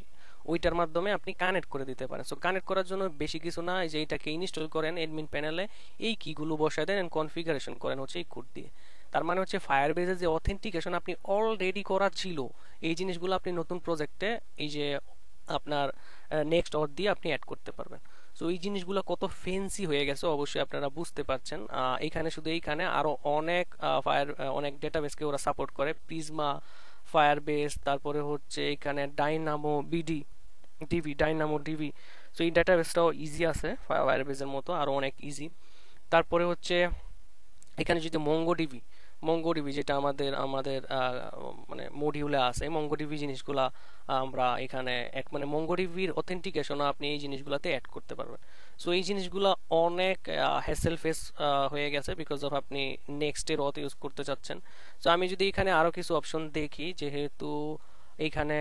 ওইটার মাধ্যমে আপনি কানেক্ট করে দিতে পারেন। সো কানেক্ট করার জন্য বেশি কিছু না, এই যে এইটাকে ইনস্টল করেন অ্যাডমিন প্যানেলে, এই কিগুলো বসায় দেন এন্ড কনফিগারেশন করেন হচ্ছে এই কোড দিয়ে। তার মানে হচ্ছে ফায়ারবেজের যে অথেন্টিকেশন আপনি অলরেডি করা ছিল, এই জিনিসগুলো আপনি নতুন প্রজেক্টে এই যে আপনার নেক্সট অথ দিয়ে আপনি অ্যাড করতে পারবেন। সো এই জিনিসগুলো কত ফেন্সি হয়ে গেছে অবশ্যই আপনারা বুঝতে পারছেন। এখানে শুধু এইখানে আরো অনেক অনেক ডেটাবেসকে ওরা সাপোর্ট করে, প্রিজমা, ফায়ারবেস, তারপরে হচ্ছে এখানে ডাইনামো ডিবি। সো এই ডেটাবেসটাও ইজি আছে ফায়ারবেসের মতো, আরো অনেক ইজি। তারপরে হচ্ছে এখানে যদি মঙ্গোডিবি যেটা আমাদের আমাদের মানে মডিউলে আছে, মঙ্গোডিবি জিনিসগুলা আমরা এখানে মানে মঙ্গোডিবির অথেন্টিকেশন আপনি এই জিনিসগুলাতে অ্যাড করতে পারবেন। সো এই জিনিসগুলো অনেক হ্যাসেল ফেস হয়ে গেছে বিকজ অফ আপনি নেক্সট এর অথ ইউজ করতে চাচ্ছেন। সো আমি যদি এখানে আরো কিছু অপশন দেখি, যেহেতু এইখানে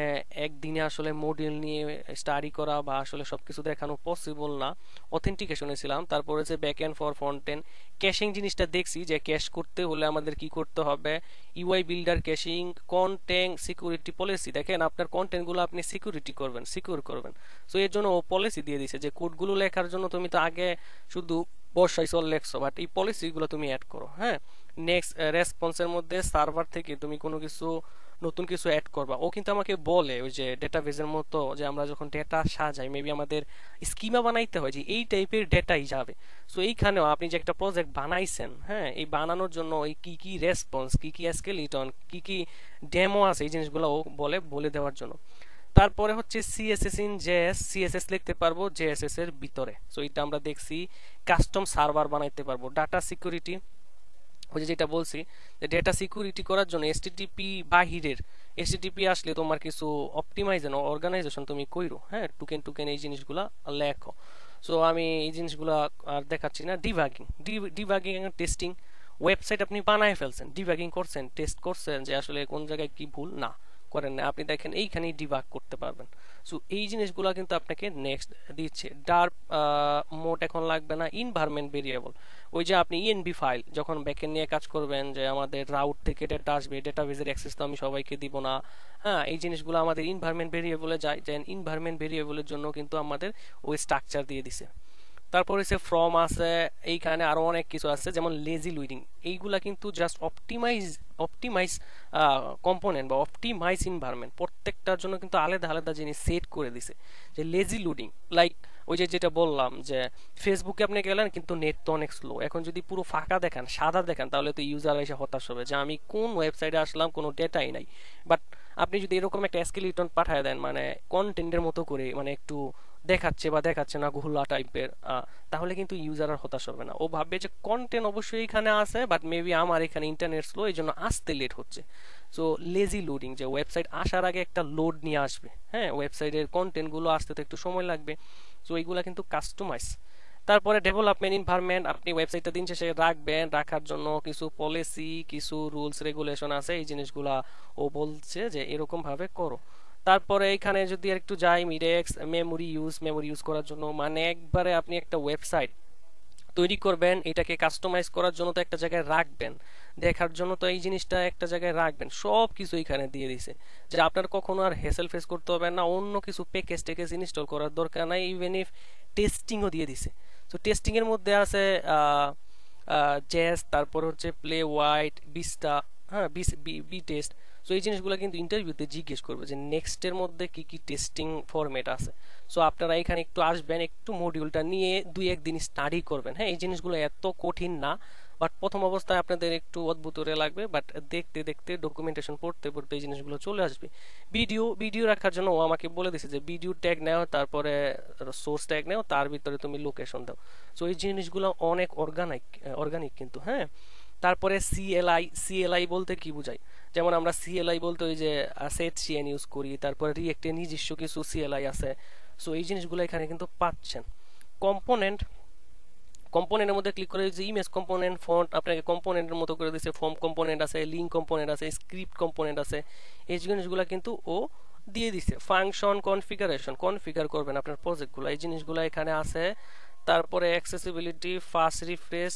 একদিনে আসলে মডিউল নিয়ে স্টাডি করা বা আসলে সবকিছু দেখানো পসিবল না। অথেন্টিকেশনে ছিলাম, তারপরে যে back end for front end caching জিনিসটা দেখছি যে ক্যাশ করতে হলে আমাদের কি করতে হবে, UI builder caching, content security policy. দেখেন আপনার কন্টেন্ট গুলো আপনি সিকিউরিটি করবেন, সিকিউর করবেন। সো এর জন্য ও পলিসি দিয়ে দিছে যে কোডগুলো লেখার জন্য তুমি তো আগে শুধু বসাই চল লেখছো, বাট এই পলিসি গুলো তুমি অ্যাড করো। হ্যাঁ, নেক্সট রেসপন্সের মধ্যে সার্ভার থেকে তুমি কোনো কিছু নতুন কিছু অ্যাড করবা। ও কিন্তু আমাকে বলে ওই যে ডেটাবেজের মতো যে আমরা যখন ডেটা সাজাই মেবি আমাদের স্কিমা বানাইতে হয় যে এই টাইপের ডেটাই যাবে। সো এইখানেও আপনি যে একটা প্রজেক্ট বানাইছেন, হ্যাঁ, এই বানানোর জন্য ওই কি কি রেসপন্স, কি কি স্কেলিটন, কি কি ডেমো আছে, এই জিনিসগুলো ও বলে দেওয়ার জন্য। তারপরে হচ্ছে সিএসএস ইন জেএস, সিএসএস লিখতে পারবো জেএসএস এর ভিতরে। সো এটা আমরা দেখছি। কাস্টম সার্ভার বানাইতে পারবো। ডাটা সিকিউরিটি, ওই যে যেটা বলছি যে ডেটা সিকিউরিটি করার জন্য এসটিটিপি বাহিরের, এসটিটিপি আসলে তোমার কিছু অপটিমাইজেশন অর্গানাইজেশন তুমি কইরো, হ্যাঁ, টুকেন টুকেন এই জিনিসগুলা লেখো। সো আমি এই জিনিসগুলা আর দেখাচ্ছি না। Debugging, debugging and testing, website আপনি বানায় ফেলছেন, ডিবাগিং করছেন, টেস্ট করছেন যে আসলে কোন জায়গায় কি ভুল না করেন না, আপনি দেখেন এইখানেই ডিবাগ করতে পারবেন। সো এই জিনিসগুলো কিন্তু আপনাকে নেক্সট দিচ্ছে। ডার্প মোড এখন লাগবে না। ইনভারমেন্ট ভেরিয়েবল, ওই যে আপনি ইএনবি ফাইল যখন ব্যাকএন্ড নিয়ে কাজ করবেন যে আমাদের রাউট থেকে ডেটা আসবে, ডেটাবেজের অ্যাক্সেস তো আমি সবাইকে দিব না। হ্যাঁ, এই জিনিসগুলো আমাদের ইনভারমেন্ট ভেরিয়েবলে যায়। যে ইনভারমেন্ট ভেরিয়েবলের জন্য কিন্তু আমাদের ওই স্ট্রাকচার দিয়ে দিছে। তারপর হচ্ছে ফ্রম আছে, এইখানে আরো অনেক কিছু আছে যেমন লেজি লুডিং। এইগুলা কিন্তু জাস্ট অপটিমাইজ কম্পোনেন্ট বা অপটিমাইজ ইনভায়রনমেন্ট, প্রত্যেকটার জন্য কিন্তু আলাদা আলাদা জিনিস সেট করে দিছে। যে লেজি লুডিং, লাইক ওই যে যেটা বললাম যে ফেসবুকে আপনি গেলেন কিন্তু নেট তো অনেক স্লো, এখন যদি পুরো ফাঁকা দেখান, সাদা দেখান, তাহলে তো ইউজার এসে হতাশ হবে যে আমি কোন ওয়েবসাইটে আসলাম, কোনো ডেটাই নাই। বাট আপনি যদি এরকম একটা স্কেলিটন পাঠায় দেন, মানে কন্টেন্টের মতো করে, মানে একটু দেখাচ্ছে বা দেখাচ্ছে না ঘোলা টাইপের, তাহলে কিন্তু ইউজার আর হতাশ হবে না। ও ভাববে যে কন্টেন্ট অবশ্যই এখানে আছে, বাট মেবি আমার এখানে ইন্টারনেট স্লো, এই জন্য আসতে লেট হচ্ছে। সো লেজি লোডিং, যে ওয়েবসাইট আসার আগে একটা লোড নিয়ে আসবে, হ্যাঁ, ওয়েবসাইটের কন্টেন্ট গুলো আসতে তো একটু সময় লাগবে। সো এইগুলা কিন্তু কাস্টমাইজ। তারপরে ডেভেলপমেন্ট এনভায়রনমেন্ট, আপনি ওয়েবসাইটটা দিন শেষে রাখবেন, রাখার জন্য কিছু পলিসি, কিছু রুলস রেগুলেশন আছে, এই জিনিসগুলা ও বলছে যে এরকম ভাবে করো। তারপরে এখানে যদি একটু যাই, মিডেক্স মেমোরি ইউজ করার জন্য, মানে একবারে আপনি একটা ওয়েবসাইট তৈরি করবেন, এটাকে কাস্টমাইজ করার জন্য তো একটা জায়গায় রাখবেন, দেখার জন্য তো এই জিনিসটা একটা জায়গায় রাখবেন, সব কিছু এখানে দিয়ে দিছে যে আপনার কখনো আর হেসেল ফেস করতে হবে না, অন্য কিছু প্যাকেজ টেকেজ ইনস্টল করার দরকার নাই। ইভেন ইফ টেস্টিংও দিয়ে দিছে। তো টেস্টিং এর মধ্যে আছে জেস, তারপর হচ্ছে প্লে হোয়াইট, বিস্টা, হ্যাঁ, বি টেস্ট। সো এই জিনিসগুলো কিন্তু ইন্টারভিউতে জিজ্ঞেস করবে যে নেক্সটের মধ্যে কি কি টেস্টিং ফরম্যাট আছে। সো আপনারা এখানে একটু আসবেন, একটু মডিউলটা নিয়ে দুই একদিন স্টাডি করবেন। হ্যাঁ, এই জিনিসগুলো এত কঠিন না, বাট প্রথম অবস্থায় আপনাদের একটু অদ্ভুত লাগবে, বাট দেখতে দেখতে ডকুমেন্টেশন পড়তে পড়তে এই জিনিসগুলো চলে আসবে। ভিডিও রাখার জন্য ও আমাকে বলে দিছে যে ভিডিও ট্যাগ নাও, তারপরে সোর্স ট্যাগ নাও, তার ভিতরে তুমি লোকেশন দাও। সো এই জিনিসগুলো অনেক অর্গানিক কিন্তু। হ্যাঁ, তারপরে সিএলআই বলতে কি বোঝায়, যেমন আমরা সিএলআই বলতে ওই যে সেট সিএন ইউজ করি, তারপরে রিয়েক্টের নিজস্ব কিছু সিএলআই আছে। সো এই জিনিসগুলো এখানে কিন্তু পাচ্ছেন। কম্পোনেন্ট, কম্পোনেন্টের মধ্যে ক্লিক করে যে ইমেজ কম্পোনেন্ট, ফন্ট আপনাকে কম্পোনেন্টের মতো করে দিচ্ছে, ফর্ম কম্পোনেন্ট আছে, লিঙ্ক কম্পোনেন্ট আছে, স্ক্রিপ্ট কম্পোনেন্ট আছে, এই জিনিসগুলো কিন্তু ও দিয়ে দিছে। ফাংশন কনফিগারেশন, কনফিগার করবেন আপনার প্রজেক্টগুলো, এই জিনিসগুলো এখানে আছে। তারপরে accessibility, fast refresh,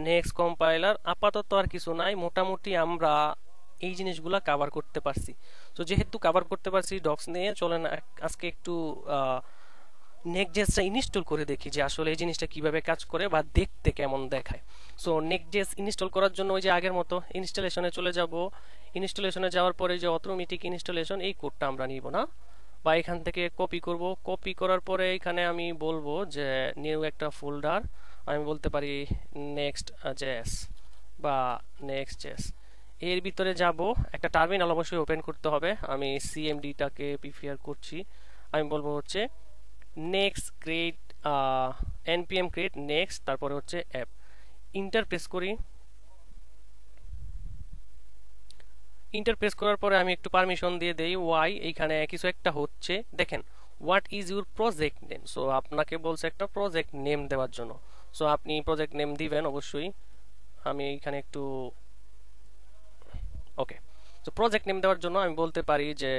next compiler, আপাতত আর কিছু নাই। মোটামুটি আমরা এই জিনিসগুলা কভার করতে পারছি। তো যেহেতু কভার করতে পারছি ডক্স নিয়ে, চলেন আজকে একটু নেক্সট.জেএসটা ইনস্টল করে দেখি যে আসলে এই জিনিসটা কিভাবে কাজ করে বা দেখতে কেমন দেখায়। সো নেক্সট.জেএস ইনস্টল করার জন্য ওই যে আগের মতো ইনস্টলেশনে চলে যাব। ইনস্টলেশনে যাওয়ার পরে যে অটোমেটিক ইনস্টলেশন, এই কোডটা আমরা নিব না, বা এখান থেকে কপি করব। কপি করার পরে এখানে আমি বলবো যে নিউ একটা ফোল্ডার, আমি বলতে পারি নেক্সট.জেএস বা নেক্সট.জেএস। এর ভিতরে যাব, একটা টার্মিনাল অবশ্যই ওপেন করতে হবে। আমি সিএমডিটাকে প্রিফার করছি। আমি বলবো হচ্ছে next create npm create next, তারপরে হচ্ছে অ্যাপ, ইন্টারপ্রেস করি। ইন্টারপ্রেস করার পরে আমি একটু পারমিশন দিয়ে দেই ওয়াই, এইখানে কিছু একটা হচ্ছে দেখেন, what is your project name. So আপনাকে বলছে একটা প্রজেক্ট নেম দেওয়ার জন্য। সো আপনি প্রজেক্ট নেম দিবেন অবশ্যই। আমি এখানে একটু ওকে। তো প্রজেক্ট নেম দেওয়ার জন্য আমি বলতে পারি যে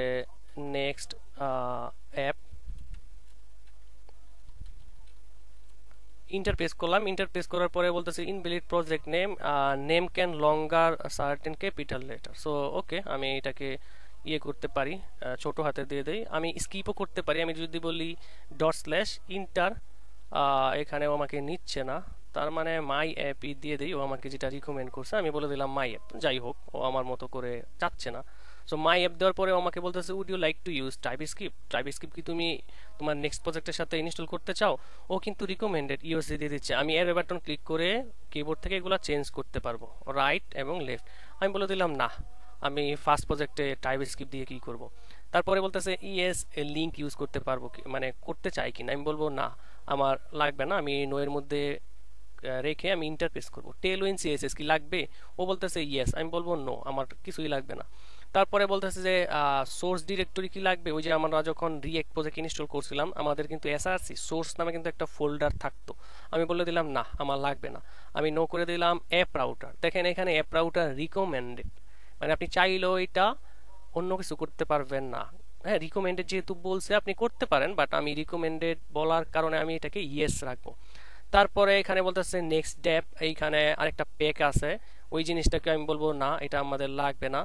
নেক্সট অ্যাপ, ইন্টারপেস করলাম। ইন্টারপেস করার পরে বলতেছে invalid project name, name can longer certain capital letter. So okay, আমি এটাকে করতে পারি, ছোট হাতে দিয়ে দেই। আমি স্কিপও করতে পারি, আমি যদি বলি ডট স্ল্যাশ ইন্টার, এখানেও আমাকে নিচ্ছে না, তার মানে মাই অ্যাপই দিয়ে দিই। ও আমাকে যেটা রিকমেন্ড করছে আমি বলে দিলাম মাই অ্যাপ, যাই হোক ও আমার মতো করে চাচ্ছে না। সো মাই অ্যাপ দেওয়ার পরে আমাকে বলতেছে would you like to use TypeScript, TypeScript কি তুমি তোমার নেক্সট প্রজেক্টের সাথে ইনস্টল করতে চাও? ও কিন্তু রিকমেন্ডেড ইউএসডি দিয়ে দিচ্ছে। আমি এর বাটন ক্লিক করে কিবোর্ড থেকে এগুলো চেঞ্জ করতে পারবো, রাইট এবং লেফট। আমি বলে দিলাম না, আমি ফার্স্ট প্রজেক্টে টাইপস্ক্রিপ্ট দিয়ে কি করব। তারপরে বলতেছে ইএস লিঙ্ক ইউজ করতে পারবো কি, মানে করতে চাই কিনা। আমি বলবো না, আমার লাগবে না, আমি নো এর মধ্যে রেখে আমি ইন্টারফেস করব। টেলউইন সিএসএস কি লাগবে? ও বলতেছে ইয়েস, আমি বলবো নো, আমার কিছুই লাগবে না। তারপরে বলতেছে যে সোর্স ডিরেক্টরি কি লাগবে? ওই যে আমরা যখন রিয়েক্ট প্রজেক্ট ইনস্টল করছিলাম আমাদের কিন্তু এসআরসি সোর্স নামে কিন্তু একটা ফোল্ডার থাকতো। আমি বলে দিলাম না, আমার লাগবে না, আমি নো করে দিলাম। অ্যাপ রাউটার, দেখেন এখানে অ্যাপ রাউটার রিকমেন্ডেড, মানে আপনি চাইলেও এটা অন্য কিছু করতে পারবেন না। হ্যাঁ, রিকমেন্ডেড যেহেতু বলছে আপনি করতে পারেন, বাট আমি রিকমেন্ডেড বলার কারণে আমি এটাকে ইয়েস রাখবো। তারপরে এখানে বলতেছে নেক্সট স্টেপ, এইখানে আরেকটা প্যাক আছে, ওই জিনিসটাকে আমি বলবো না, এটা আমাদের লাগবে না।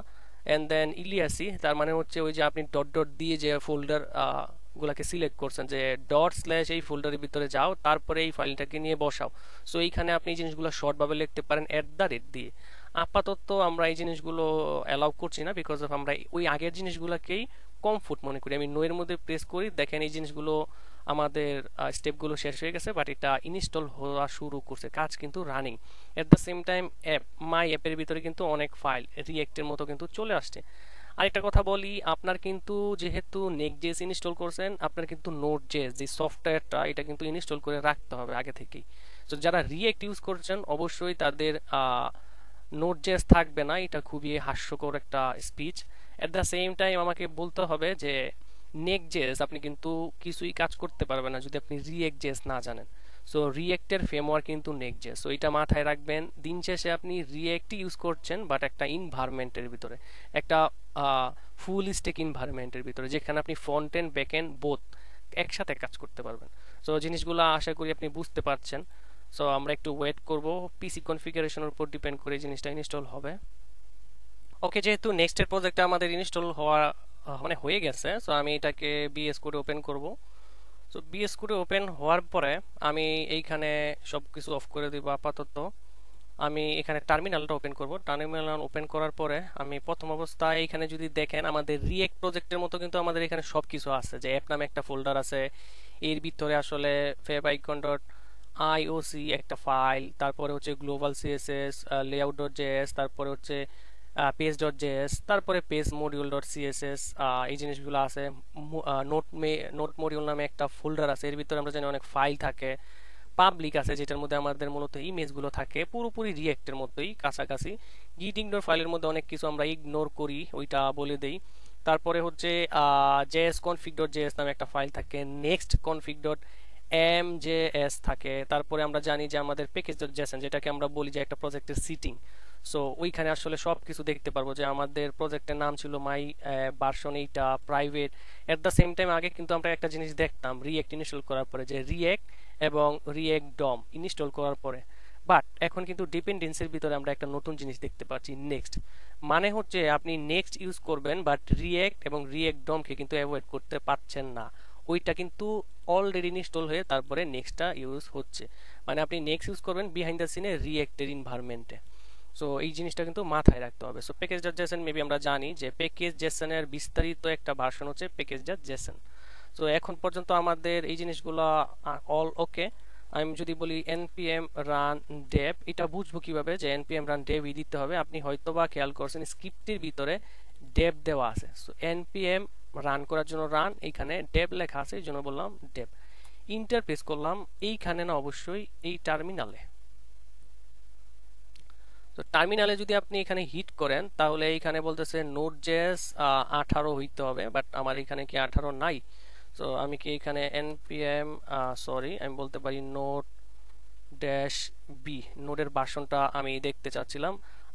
এন্ড দেন ইলিয়াসি, তার মানে হচ্ছে ওই যে আপনি ডট ডট দিয়ে যে ফোল্ডার গুলাকে সিলেক্ট করছেন, যে ডট স্ল্যাশ এই ফোল্ডারের ভিতরে যাও, তারপরে এই ফাইলটাকে নিয়ে বসাও। সো এইখানে আপনি এই জিনিসগুলো শর্ট ভাবে লিখতে পারেন @ দিয়ে। আপাতত আমরা এই জিনিসগুলো অ্যালাউ করছি না, বিকজ অফ আমরা ওই আগের জিনিসগুলোকেই কমফোর্ট মনে করি। আমি নো এর মধ্যে প্রেস করি, দেখেন এই জিনিসগুলো আমাদের স্টেপগুলো শেষ হয়ে গেছে, বাট এটা ইনস্টল হওয়া শুরু করছে, কাজ কিন্তু running. At the same time app মাই অ্যাপের ভিতরে কিন্তু অনেক ফাইল রিয়েক্টের মতো কিন্তু চলে আসছে। আরেকটা কথা বলি, আপনার কিন্তু যেহেতু নেক্সট.জেএস ইনস্টল করছেন, আপনার কিন্তু নোড.জেএস যে সফটওয়্যারটা এটা কিন্তু ইনস্টল করে রাখতে হবে আগে থেকেই। তো যারা রিয়েক্ট ইউজ করছেন অবশ্যই তাদের নোড.জেএস থাকবে না, এটা খুবই হাস্যকর একটা speech. At the same time আমাকে বলতে হবে যে নেক্সট.জেএস আপনি কিন্তু কিছুই কাজ করতে পারবেন না যদি আপনি রিয়েক্ট.জেএস না জানেন। সো রিয়েক্টের ফ্রেমওয়ার্ক কিন্তু নেক্সট.জেএস, সো এটা মাথায় রাখবেন। দিন শেষে আপনি রিয়েক্ট ইউজ করছেন, বাট একটা ইনভায়রনমেন্টের ভিতরে, একটা ফুল স্টেক ইনভায়রনমেন্টের ভিতরে, যেখানে আপনি front end back end both একসাথে কাজ করতে পারবেন। সো জিনিসগুলো আশা করি আপনি বুঝতে পারছেন। সো আমরা একটু ওয়েট করব, পিসি কনফিগারেশনের উপর ডিপেন্ড করে জিনিসটা ইনস্টল হবে। ওকে, যেহেতু নেক্সটের প্রজেক্টটা আমাদের ইনস্টল হওয়া মানে হয়ে গেছে, সো আমি এটাকে বিএস কোডে ওপেন করব। সো বিএস কোডে ওপেন হওয়ার পরে আমি এইখানে সব কিছু অফ করে দিব আপাতত। আমি এখানে টার্মিনালটা ওপেন করব। টার্মিনাল ওপেন করার পরে আমি প্রথম অবস্থায় এইখানে যদি দেখেন আমাদের রিয়েক্ট প্রজেক্টের মতো কিন্তু আমাদের এখানে সব কিছু আছে, যে অ্যাপ নামে একটা ফোল্ডার আছে, এর ভিতরে আসলে favicon.ioc একটা ফাইল, তারপরে হচ্ছে গ্লোবাল সিএসএস, layout.js, তারপরে হচ্ছে পেজ.js, তারপরে পেজ মডিউল.css, এই জিনিসগুলো আছে। নোট মডিউল নামে একটা ফোল্ডার আছে, এর ভিতরে আমরা জানি অনেক ফাইল থাকে। পাবলিক আছে যেটার মধ্যে আমাদের মূলত ইমেজগুলো থাকে, পুরোপুরি রিয়েক্টের মতোই কাছাকাছি। গিট ইগনোর ফাইলের মধ্যে অনেক কিছু আমরা ইগনোর করি, ওইটা বলে দেই। তারপরে হচ্ছে js.config.js নামে একটা ফাইল থাকে, নেক্সট config.mjs থাকে। তারপরে আমরা জানি যে আমাদের প্যাকেজ.json, যেটাকে আমরা বলি যে একটা প্রজেক্টের সিটিং। সো ওইখানে আসলে সব কিছু দেখতে পারবো, যে আমাদের প্রজেক্টের নাম ছিল মাই ভার্সন, এইটা private. At the same time আগে কিন্তু আমরা একটা জিনিস দেখতাম রিয়েক্ট ইনস্টল করার পরে, যে রিয়েক্ট এবং রিয়েক্ট ডম ইনস্টল করার পরে, বাট এখন কিন্তু ডিপেন্ডেন্সির ভিতরে আমরা একটা নতুন জিনিস দেখতে পাচ্ছি, নেক্সট। মানে হচ্ছে আপনি নেক্সট ইউজ করবেন, বাট রিয়েক্ট এবং রিয়েক্ট ডমকে কিন্তু অ্যাভয়েড করতে পারছেন না। ওইটা কিন্তু অলরেডি ইনস্টল হয়ে তারপরে নেক্সটটা ইউজ হচ্ছে, মানে আপনি নেক্সট ইউজ করবেন বিহাইন্ড দ্য সিনে রিয়েক্টের ইনভায়রনমেন্টে। সো এই জিনিসটা কিন্তু মাথায় রাখতে হবে। সো প্যাকেজ.json মেবি আমরা জানি যে প্যাকেজ.json এর বিস্তারিত একটা ভার্সন হচ্ছে প্যাকেজ.json। সো এখন পর্যন্ত আমাদের এই জিনিসগুলো অল ওকে। আমি যদি বলি npm run dev, এটা বুঝবো কিভাবে যে npm run dev দিতে হবে? আপনি হয়তোবা খেয়াল করছেন স্ক্রিপ্টের ভিতরে dev দেওয়া আছে। সো npm রান করার জন্য রান, এইখানে dev লেখা আছে, এই জন্য বললাম dev। ইন্টারপ্রেস করলাম এইখানে না, অবশ্যই এই টার্মিনালে। তো টার্মিনালে যদি আপনি এখানে হিট করেন তাহলে এইখানে বলতেছে নোড.জেএস 18 হইতে হবে, বাট আমার এখানে কি 18 নাই। সো আমি কি এখানে npm সরি আমি বলতে পারি নোড ড্যাশ বি, নোডের ভার্সনটা আমি দেখতে চাচ্ছিলাম।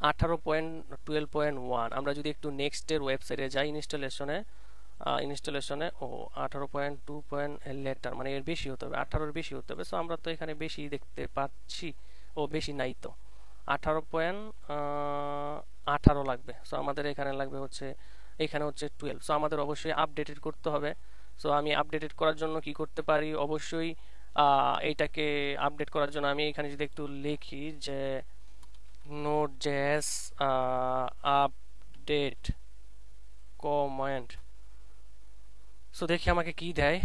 18.12.1। আমরা যদি একটু নেক্সটের ওয়েবসাইটে যাই, ইনস্টলেশনে 18.2. লেটার, মানে এর বেশি হতে হবে, 18-এর বেশি হতে হবে। সো আমরা তো এখানে বেশি দেখতে পাচ্ছি, বেশি নাই তো, 18.18 লাগবে। সো আমাদের এখানে লাগবে হচ্ছে, এখানে হচ্ছে 12। সো আমাদের অবশ্যই আপডেটেড করতে হবে। সো আমি আপডেটেড করার জন্য কি করতে পারি, অবশ্যই এইটাকে আপডেট করার জন্য আমি এখানে যদি একটু লিখি যে Node.js আপডেট কমান্ড, সো দেখি আমাকে কি দেয়।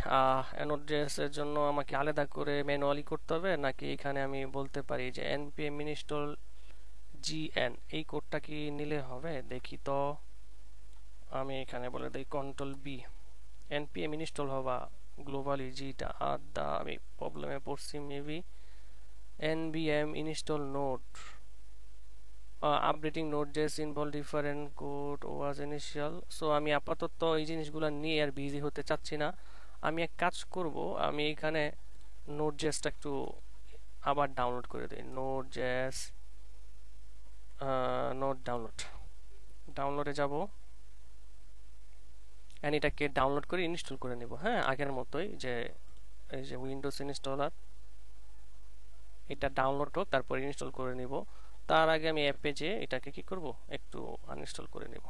Node.js এর জন্য আমাকে আলাদা করে ম্যানুয়ালি করতে হবে, নাকি এখানে আমি বলতে পারি যে npm install gn, এই কোডটা কি নিলে হবে? দেখি তো, আমি এখানে বলে দিই কন্ট্রোল বি, npm install হবা গ্লোবালি জিটা আদা, আমি প্রবলেমে পড়ছি maybe. npm install node updating Node.js involve different code was initial. So আমি আপাতত এই জিনিসগুলো নিয়ে আর বিজি হতে চাচ্ছি না। আমি এক কাজ করব, আমি এখানে Node.js-টা একটু আবার ডাউনলোড করে দিই। Node.js নোড ডাউনলোডে যাব, এন্ড এটাকে ডাউনলোড করে ইনস্টল করে নেব। হ্যাঁ, আগের মতোই, যে এই যে উইন্ডোজ ইনস্টলার, এটা ডাউনলোড হোক, তারপর ইনস্টল করে নিব। তার আগে আমি অ্যাপে যে এটাকে কি করব, একটু আনইনস্টল করে নেব।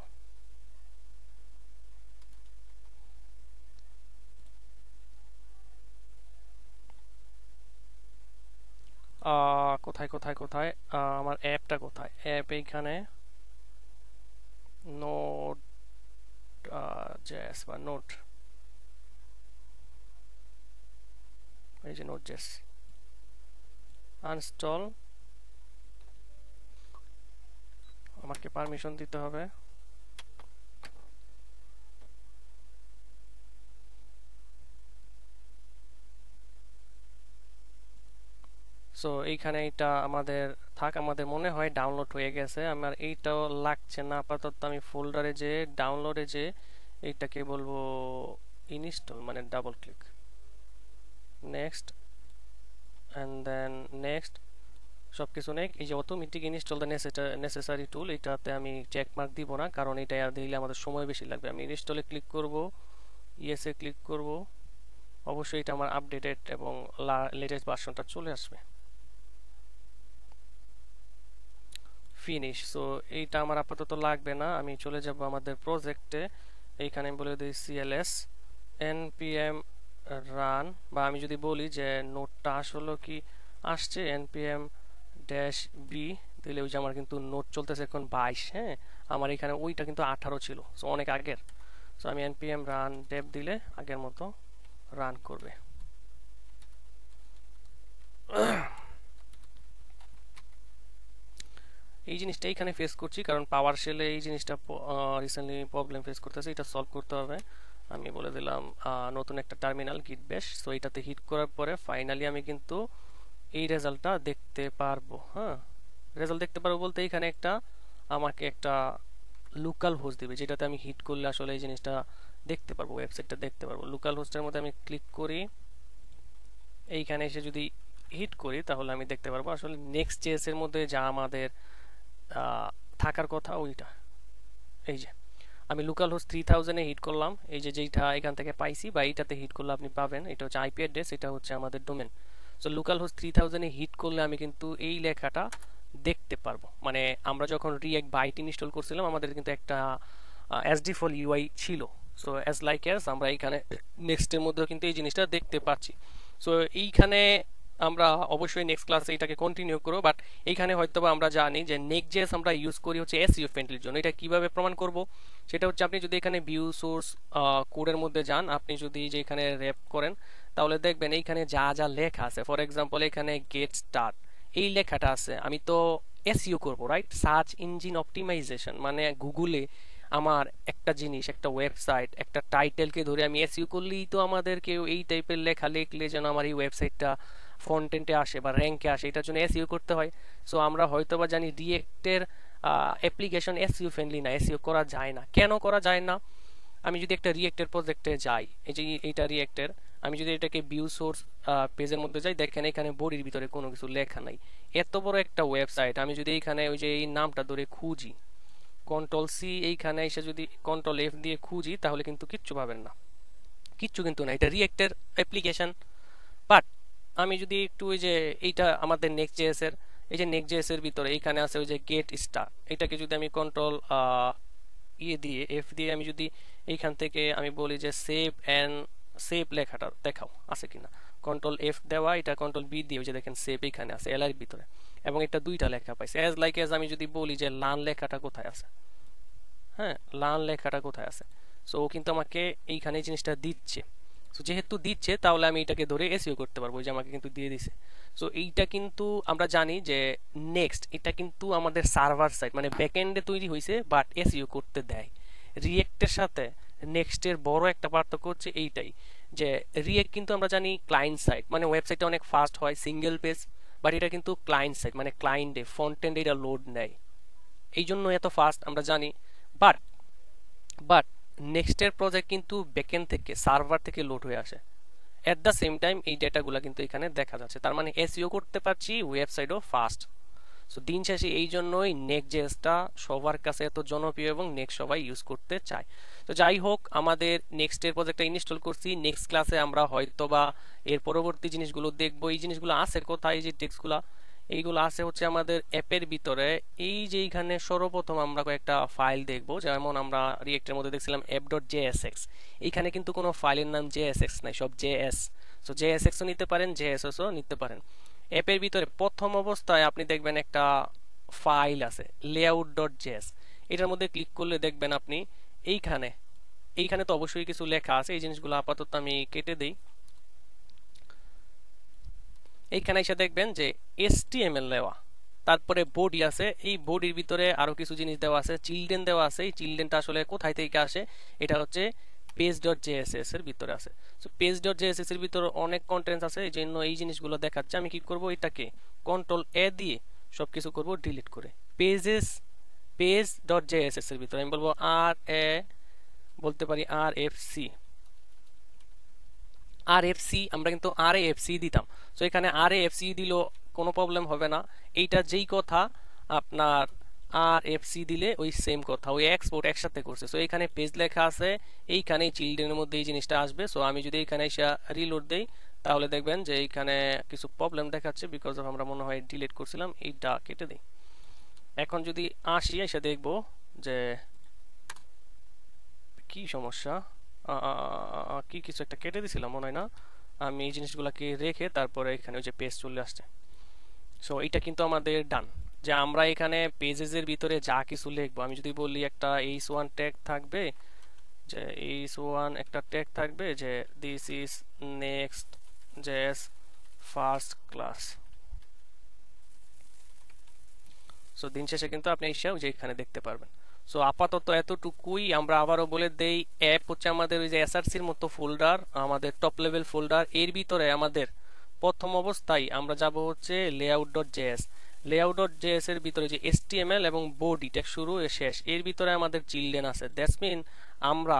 কোথায় কোথায় কোথায় আমার অ্যাপটা কোথায়? অ্যাপ এইখানে নোড জেএস বা নোড, এই যে নোড জেএস আনস্টল, আমাকে পারমিশন দিতে হবে। সো এইখানে এটা আমাদের থাক, আমাদের মনে হয় ডাউনলোড হয়ে গেছে। আমার এইটাও লাগছে না আপাতত। আমি ফোল্ডারে যে ডাউনলোডে যে এইটাকে বলবো ইনস্টল, মানে double click, next and then next, সব কিছু নেই। এই যে automatic install the necessary tool, এটাতে আমি চেক মার্ক দিব না, কারণ এটা দিলে আমাদের সময় বেশি লাগবে। আমি ইনস্টলে ক্লিক করব, ইয়েসে ক্লিক করব, অবশ্যই এটা আমার আপডেটেড এবং লেটেস্ট ভার্সনটা চলে আসবে। ফিনিশ। সো এইটা আমার আপাতত লাগবে না, আমি চলে যাব আমাদের প্রজেক্টে। এইখানে আমি বলে দিই cls npm রান, বা আমি যদি বলি যে নোটটা আসলে কি আসছে npm ড্যাশ বি দিলে, ওই যে আমার কিন্তু নোট চলতেছে এখন 22। হ্যাঁ, আমার এখানে ওইটা কিন্তু 18 ছিল, সো অনেক আগের। সো আমি npm রান ডেভ দিলে আগের মতো রান করবে। এই জিনিসটা এখানে ফেস করছি, কারণ পাওয়ার শেলে এই জিনিসটা রিসেন্টলি প্রবলেম ফেস করতেছে, এটা সলভ করতে হবে। আমি বলে দিলাম নতুন একটা টার্মিনাল গিট ব্যাশ। সো এটাতে হিট করার পরে ফাইনালি আমি কিন্তু এই রেজাল্টটা দেখতে পারবো। হ্যাঁ, রেজাল্ট দেখতে পারবো বলতে এখানে একটা আমাকে একটা লোকাল হোস্ট দিবে, যেটাতে আমি হিট করলে আসলে এই জিনিসটা দেখতে পারবো, ওয়েবসাইটটা দেখতে পারবো। লোকাল হোস্টের মধ্যে আমি ক্লিক করি, এইখানে এসে যদি হিট করি তাহলে আমি দেখতে পারবো আসলে নেক্সট জেএস এর মধ্যে যা আমাদের থাকার কথা ওইটা। এই যে আমি লোকাল হোস্ট 3000 এ হিট করলাম, এই যে যেটা এখান থেকে পাইছি বা এইটাতে হিট করলে আপনি পাবেন, এটা হচ্ছে আইপি অ্যাড্রেস, এটা হচ্ছে আমাদের ডোমেন। সো লোকাল হোস্ট 3000 এ হিট করলে আমি কিন্তু এই লেখাটা দেখতে পারবো। মানে আমরা যখন রিঅ্যাক্ট বাইট ইনস্টল করছিলাম, আমাদের কিন্তু একটা এসডি ফল ইউআই ছিল। সো অ্যাজ লাইক অ্যাজ আমরা এইখানে নেক্সটের মধ্যেও কিন্তু এই জিনিসটা দেখতে পাচ্ছি। সো এইখানে আমরা অবশ্যই নেক্সট ক্লাসে এটাকে কন্টিনিউ করব, বাট এইখানে হয়তো আমরা জানি যে নেক্সট.জেএস আমরা ইউজ করি হচ্ছে এসইও ফ্রেন্ডলির জন্য। এটা কিভাবে প্রমাণ করব, সেটা হচ্ছে আপনি যদি এখানে ভিউ সোর্স কোডের মধ্যে যান, আপনি যদি যে এখানে র্যাপ করেন, তাহলে দেখবেন এইখানে যা যা লেখা আছে, ফর এক্সাম্পল এখানে গেট স্টার্ট এই লেখাটা আছে, আমি তো এসইও করব, রাইট? সার্চ ইঞ্জিন অপটিমাইজেশন, মানে গুগলে আমার একটা জিনিস, একটা ওয়েবসাইট, একটা টাইটেলকে ধরে আমি এসইও করলেই তো আমাদের কেউ এই টাইপের লেখা লিখলে যেন আমার এই ওয়েবসাইটটা ফ্রন্ট-এন্ডে আসে বা র্যাঙ্কে আসে, এটার জন্য এসইও করতে হয়। সো আমরা হয়তোবা জানি রিয়েক্টের অ্যাপ্লিকেশন এসইও ফ্রেন্ডলি না, এসইও করা যায় না। কেন করা যায় না? আমি যদি একটা রিয়েক্টের প্রজেক্টে যাই, এই যে এইটা রিয়েক্টের, আমি যদি এটাকে ভিউ সোর্স পেজের মধ্যে যাই, দেখেন এখানে বডির ভিতরে কোনো কিছু লেখা নাই। এত বড় একটা ওয়েবসাইট, আমি যদি এখানে ওই যে এই নামটা ধরে খুঁজি, কন্ট্রোল সি, এইখানে এসে যদি কন্ট্রোল এফ দিয়ে খুঁজি, তাহলে কিন্তু কিচ্ছু পাবেন না, কিচ্ছু কিন্তু না। এটা রিয়েক্টের অ্যাপ্লিকেশন। বাট আমি যদি একটু ওই যে এইটা আমাদের নেক্সট জেএস এর, এই যে নেক্সট জেএস এর ভিতরে এইখানে আছে ওই যে গেট স্টার, এটাকে যদি আমি কন্ট্রোল দিয়ে এফ দিয়ে আমি যদি এইখান থেকে আমি বলি যে সেভ অ্যান্ড সেভ লেখাটা দেখাও আছে কিনা, কন্ট্রোল এফ দেওয়া, এটা কন্ট্রোল বি দিয়ে ওই যে দেখেন সেভ এইখানে আছে এল এর ভিতরে, এবং এটা দুইটা লেখা পাইছে। অ্যাজ লাইক এজ আমি যদি বলি যে লান লেখাটা কোথায় আছে, হ্যাঁ লান লেখাটা কোথায় আছে, সো ও কিন্তু আমাকে এইখানে জিনিসটা দিচ্ছে। সো যেহেতু দিচ্ছে, তাহলে আমি এটাকে ধরে এসইও করতে পারবো, যে আমাকে কিন্তু দিয়ে দিছে। সো এইটা কিন্তু আমরা জানি যে নেক্সট, এটা কিন্তু আমাদের সার্ভার সাইড মানে ব্যাকএন্ডে তৈরি হয়েছে, বাট এসইও করতে দেয়। রিয়েক্টের সাথে নেক্সটের বড় একটা পার্থক্য হচ্ছে এইটাই, যে রিয়েক্ট কিন্তু আমরা জানি ক্লায়েন্ট সাইড, মানে ওয়েবসাইটটা অনেক ফাস্ট হয়, সিঙ্গেল পেজ, বাট এটা কিন্তু ক্লায়েন্ট সাইড মানে ক্লায়েন্টে ফ্রন্ট এন্ডে এটা লোড নেয়, এই জন্য এত ফাস্ট আমরা জানি। বাট বাট নেক্সটের প্রজেক্ট কিন্তু ব্যাকএন্ড থেকে সার্ভার থেকে লোড হয়ে আসে। এট দ্য সেম টাইম এই ডেটাগুলো কিন্তু এখানে দেখা যাচ্ছে, তার মানে এসইও করতে পারছি, ওয়েবসাইটও ফাস্ট। সো দিন শেষে এই জন্যই নেক্সট.জেএসটা সবার কাছে এত জনপ্রিয় এবং নেক্সট সবাই ইউজ করতে চায়। তো যাই হোক, আমাদের নেক্সটের প্রজেক্টটা ইনস্টল করছি। নেক্সট ক্লাসে আমরা হয়তো বা এর পরবর্তী জিনিসগুলো দেখবো। এই জিনিসগুলো আছে কোথায়, যে টেক্সটগুলো এইগুলো আছে হচ্ছে আমাদের অ্যাপের ভিতরে। এই যে এইখানে সর্বপ্রথম আমরা কয়েকটা ফাইল দেখবো, যেমন আমরা রিয়েক্টের মধ্যে দেখছিলাম app.jsx, এইখানে কিন্তু কোনো ফাইলের নাম jsx নাই, সব js। সো jsx ও নিতে পারেন, jss ও নিতে পারেন। অ্যাপের ভিতরে প্রথম অবস্থায় আপনি দেখবেন একটা ফাইল আছে layout.js, এটার মধ্যে ক্লিক করলে দেখবেন আপনি এইখানে এইখানে তো অবশ্যই কিছু লেখা আছে, এই জিনিসগুলো আপাতত আমি কেটে দেই। এইখানে এসে দেখবেন যে HTML দেওয়া, তারপরে বডি আছে, এই বডির ভিতরে আরো কিছু জিনিস দেওয়া আছে, চিলড্রেন দেওয়া আছে। এই চিলড্রেনটা আসলে কোথায় থেকে আসে, এটা হচ্ছে page.jss এর ভিতরে আছে। সো page.jss এর ভিতরে অনেক কন্টেন্টস আছে, এই জন্য এই জিনিসগুলো দেখাচ্ছে। আমি কি করব, এটাকে কন্ট্রোল এ দিয়ে সবকিছু করব ডিলিট করে। page.jss এর ভিতরে আমি বলবো আর এ, বলতে পারি RFC, আমরা কিন্তু RAFC দিতাম। সো এখানে RAFC দিলেও কোনো প্রবলেম হবে না। এইটা যেই কথা আপনার RFC দিলে ওই সেম কথা, ওই এক্সপোর্ট একসাথে করছে। সো এখানে পেজ লেখা আছে, এইখানে চিলড্রেনের মধ্যে এই জিনিসটা আসবে। সো আমি যদি এখানে এসে রিলোড দেই, তাহলে দেখবেন যে এইখানে কিছু প্রবলেম দেখাচ্ছে, বিকজ অফ আমরা মনে হয় ডিলিট করছিলাম। এইটা কেটে দিই। এখন যদি আসি, এসে দেখবো যে কি সমস্যা, কি কিছু একটা কেটে দিছিলাম মনে হয়, না আমি এই জিনিসগুলোকে রেখে তারপরে এখানে ওই যে পেজ চলে আসছে। সো এটা কিন্তু আমাদের ডান, যে আমরা এখানে পেজেস এর ভিতরে যা কিছু লিখবো, আমি যদি বলি একটা h1 ট্যাগ থাকবে, যে h1 একটা ট্যাগ থাকবে যে this is next JS first class. So দিন শেষে কিন্তু আপনি এসে যে এখানে দেখতে পারবেন। সো আপাতত এতটুকুই। আমরা আবারও বলে দেই, অ্যাপ হচ্ছে আমাদের ওই যে এসআরসির মতো ফোল্ডার, আমাদের টপ লেভেল ফোল্ডার। এর ভিতরে আমাদের প্রথম অবস্থায় আমরা যাব হচ্ছে layout.js। layout.js এর ভিতরে যে HTML এবং বডি ট্যাগ শুরু ও শেষ, এর ভিতরে আমাদের চিলড্রেন আছে। দ্যাটস মিন আমরা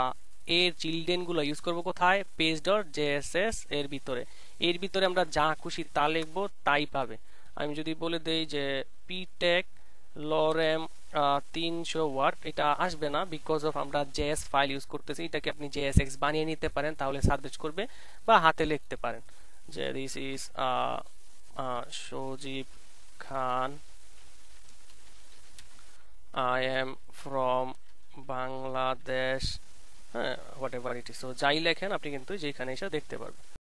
এর চিলড্রেন গুলো ইউজ করবো কোথায়, page.js এর ভিতরে। এর ভিতরে আমরা যা খুশি তা লিখবো, তাই পাবে। আমি যদি বলে দেই যে পি ট্যাগ লরেম 300 ওয়ার্ড, এটা আসবে না, বিকজ অফ আমরা জেএস ফাইল ইউজ করতেছি। এটাকে আপনি JSX বানিয়ে নিতে পারেন, তাহলে সার্চ করবে, বা হাতে লিখতে পারেন যে this is Sajib Khan, I am from Bangladesh, হ্যাঁ whatever it is. So যাই লেখেন আপনি কিন্তু যেখানে এসে দেখতে পারবেন।